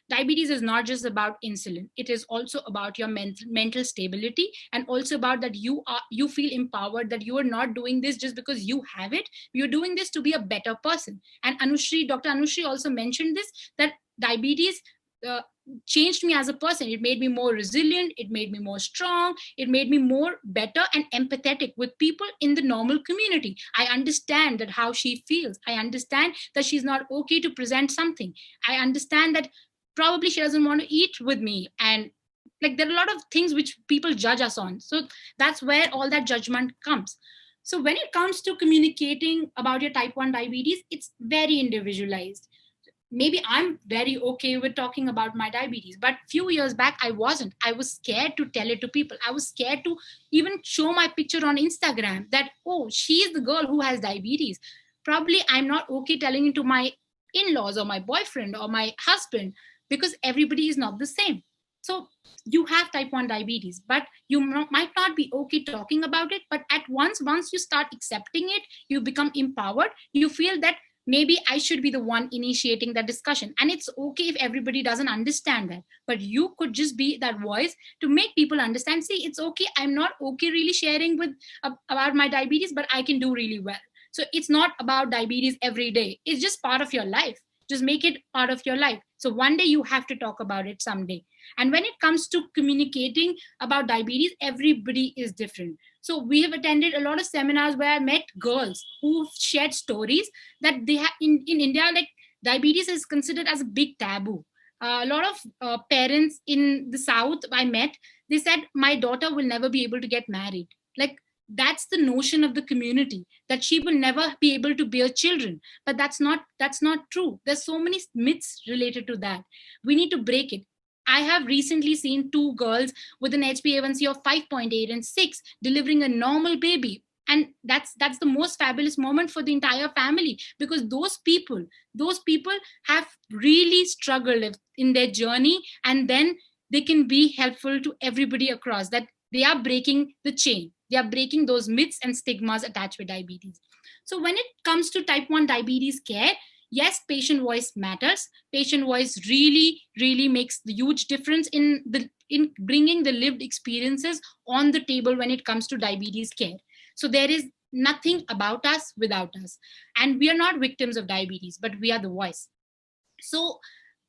Diabetes is not just about insulin. It is also about your mental stability, and also about that you feel empowered, that you are not doing this just because you have it. You're doing this to be a better person. And Dr. Anushri also mentioned this, that diabetes uh, changed me as a person. It made me more resilient. It made me more strong. It made me more better and empathetic with people in the normal community. I understand that how she feels. I understand that she's not okay to present something. I understand that probably she doesn't want to eat with me, and like there are a lot of things which people judge us on. So that's where all that judgment comes. So when it comes to communicating about your type 1 diabetes, it's very individualized. Maybe I'm very okay with talking about my diabetes, but few years back I wasn't. I was scared to tell it to people. I was scared to even show my picture on Instagram that, oh, she's the girl who has diabetes. Probably I'm not okay telling it to my in-laws or my boyfriend or my husband, because everybody is not the same. So you have type 1 diabetes, but you might not be okay talking about it. But at once you start accepting it, you become empowered. You feel that maybe I should be the one initiating that discussion. And it's okay if everybody doesn't understand that, but you could just be that voice to make people understand, see, it's okay. I'm not okay really sharing with about my diabetes, but I can do really well. So it's not about diabetes every day. It's just part of your life. Just make it part of your life. So one day you have to talk about it someday. And when it comes to communicating about diabetes, everybody is different. So we have attended a lot of seminars where I met girls who shared stories that they have in India, like diabetes is considered as a big taboo. A lot of parents in the South I met, they said, my daughter will never be able to get married. Like, that's the notion of the community, that she will never be able to bear children. But that's not true. There's so many myths related to that. We need to break it. I have recently seen 2 girls with an HbA1c of 5.8 and 6 delivering a normal baby. And that's the most fabulous moment for the entire family, because those people have really struggled in their journey, and then they can be helpful to everybody across, that they are breaking the chain. They are breaking those myths and stigmas attached with diabetes. So when it comes to type 1 diabetes care, yes, patient voice matters. Patient voice really, really makes the huge difference in bringing the lived experiences on the table when it comes to diabetes care. So there is nothing about us without us. And we are not victims of diabetes, but we are the voice. So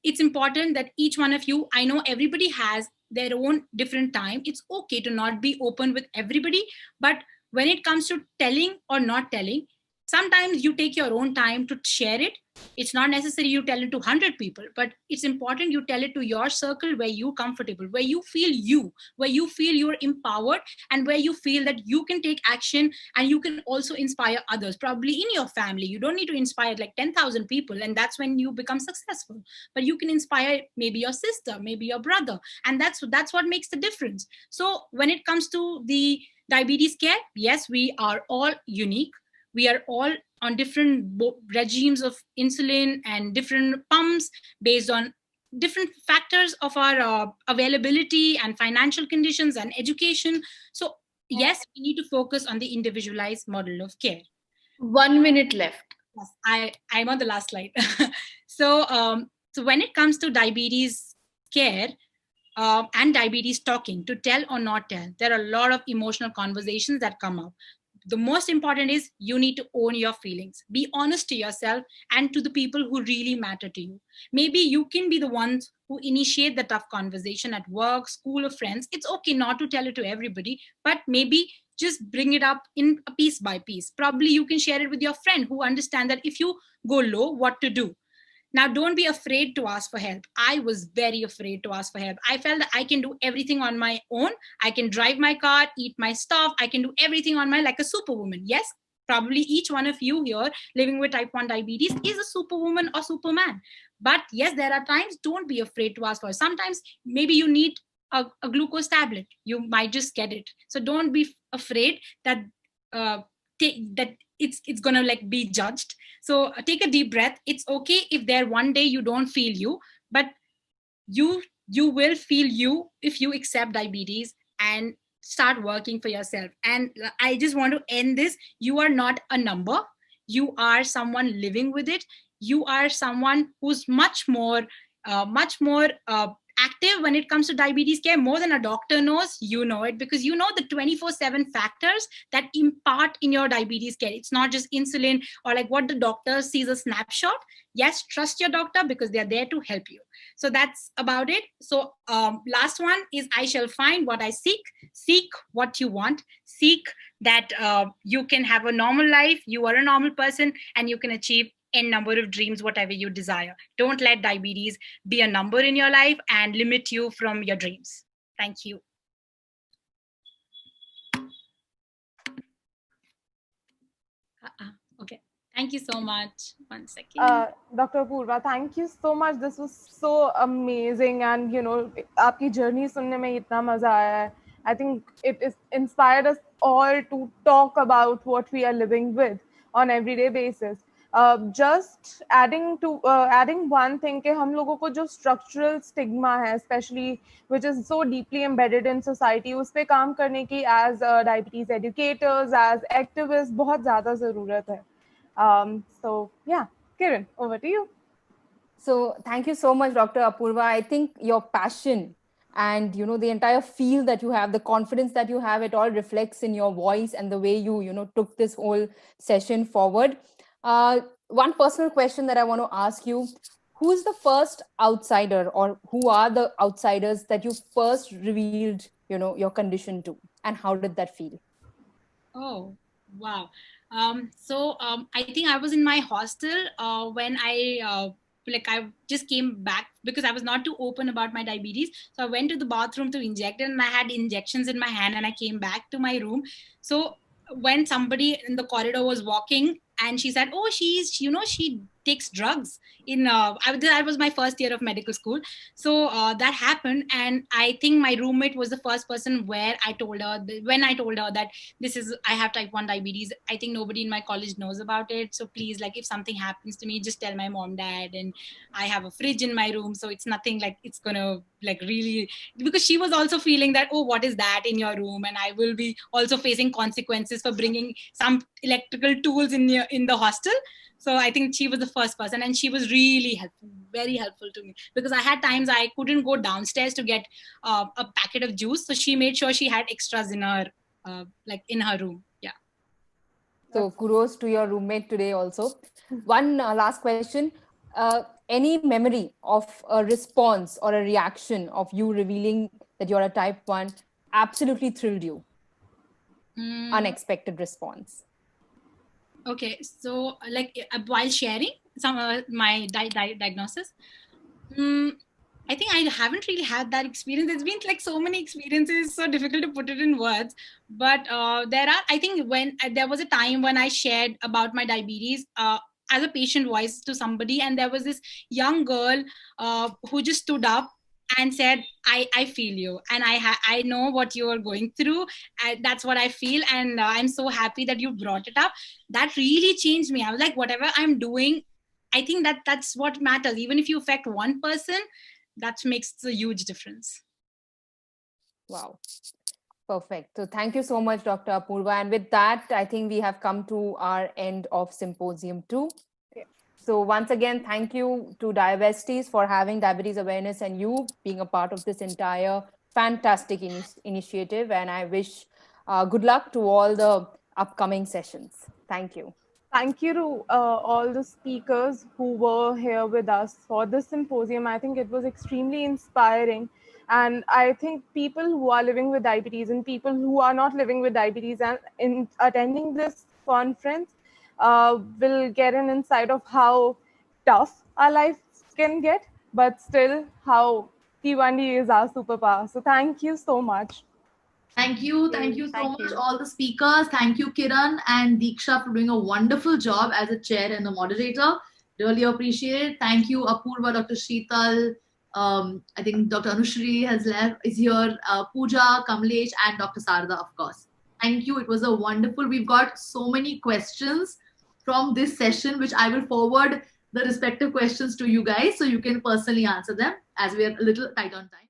it's important that each one of you, I know everybody has their own different time. It's okay to not be open with everybody, but when it comes to telling or not telling, sometimes you take your own time to share it. It's not necessary you tell it to 100 people, but it's important you tell it to your circle where you're comfortable, where you feel you're empowered, and where you feel that you can take action and you can also inspire others. Probably in your family, you don't need to inspire like 10,000 people, and that's when you become successful. But you can inspire maybe your sister, maybe your brother, and that's what makes the difference. So when it comes to the diabetes care, yes, we are all unique. We are all on different regimes of insulin and different pumps based on different factors of our availability and financial conditions and education. So yes, we need to focus on the individualized model of care. 1 minute left. Yes, I'm on the last slide. So when it comes to diabetes care, and diabetes talking, to tell or not tell, there are a lot of emotional conversations that come up. The most important is you need to own your feelings. Be honest to yourself and to the people who really matter to you. Maybe you can be the ones who initiate the tough conversation at work, school, or friends. It's okay not to tell it to everybody, but maybe just bring it up in a piece by piece. Probably you can share it with your friend who understand that if you go low, what to do. Now, don't be afraid to ask for help. I was very afraid to ask for help. I felt that I can do everything on my own. I can drive my car, eat my stuff. I can do everything on my, like a superwoman. Yes, probably each one of you here living with type 1 diabetes is a superwoman or superman. But yes, there are times, don't be afraid to ask for it. Sometimes maybe you need a glucose tablet. You might just get it. So don't be afraid that it's gonna like be judged. So take a deep breath. It's okay if there one day you don't feel you, but you will feel you if you accept diabetes and start working for yourself. And I just want to end this. You are not a number. You are someone living with it. You are someone who's much more active when it comes to diabetes care. More than a doctor knows, you know it, because you know the 24/7 factors that impart in your diabetes care. It's not just insulin or like what the doctor sees a snapshot. Yes, trust your doctor because they're there to help you. So that's about it. So last one is, I shall find what I seek. Seek what you want. Seek that you can have a normal life. You are a normal person and you can achieve n number of dreams, whatever you desire. Don't let diabetes be a number in your life and limit you from your dreams. Thank you. Okay. Thank you so much. 1 second. Dr. Apurva, thank you so much. This was so amazing, and you know, आपकी journey सुनने में इतना मजा आया है. I think it is inspired us all to talk about what we are living with on everyday basis. Just adding one thing कि हम लोगों को जो structural stigma है, especially which is so deeply embedded in society, उस पे काम करने की as diabetes educators, as activists बहुत ज़्यादा ज़रूरत है. So yeah, Kiran, over to you. So thank you so much, Dr. Apurva. I think your passion and you know the entire feel that you have, the confidence that you have, it all reflects in your voice and the way you took this whole session forward. One personal question that I want to ask you: who's the first outsider, or who are the outsiders that you first revealed your condition to, and how did that feel? Oh, wow. I think I was in my hostel when I just came back because I was not too open about my diabetes. So I went to the bathroom to inject, and I had injections in my hand, and I came back to my room. So when somebody in the corridor was walking and she said, oh, she takes drugs that was my first year of medical school. So that happened. And I think my roommate was the first person when I told her that I have type 1 diabetes. I think nobody in my college knows about it. So please, like, if something happens to me, just tell my mom, dad. And I have a fridge in my room. So it's nothing like it's going to like really, because she was also feeling that, oh, what is that in your room? And I will be also facing consequences for bringing some electrical tools in the hostel. So I think she was the first person, and she was really helpful, very helpful to me, because I had times I couldn't go downstairs to get a packet of juice. So she made sure she had extras in her in her room. Yeah. So kudos to your roommate today also. One last question. Any memory of a response or a reaction of you revealing that you're a type 1 absolutely thrilled you? Unexpected response. Okay, so while sharing some my diagnosis, I think I haven't really had that experience. There's been like so many experiences, so difficult to put it in words. But I think when there was a time when I shared about my diabetes as a patient voice to somebody, and there was this young girl who just stood up and said, I feel you, and I know what you are going through. That's what I feel, and I'm so happy that you brought it up. That really changed me. I was like, whatever I'm doing, I think that's what matters. Even if you affect one person, that makes a huge difference. Wow. Perfect. So thank you so much, Dr. Apurva. And with that, I think we have come to our end of Symposium 2. So once again, thank you to Diabesties for having diabetes awareness and you being a part of this entire fantastic initiative. And I wish good luck to all the upcoming sessions. Thank you. Thank you to all the speakers who were here with us for this symposium. I think it was extremely inspiring. And I think people who are living with diabetes and people who are not living with diabetes and in attending this conference will get an insight of how tough our lives can get, but still how T1D is our superpower. So thank you so much. Thank you so much, all the speakers. Thank you, Kiran and Deeksha, for doing a wonderful job as a chair and a moderator. Really appreciate it. Thank you, Apurva, Dr. Sheetal. I think Dr. Anushri is here, Pooja, Kamlesh, and Dr. Sarada, of course. Thank you. It was a wonderful. We've got so many questions from this session, which I will forward the respective questions to you guys so you can personally answer them, as we are a little tight on time.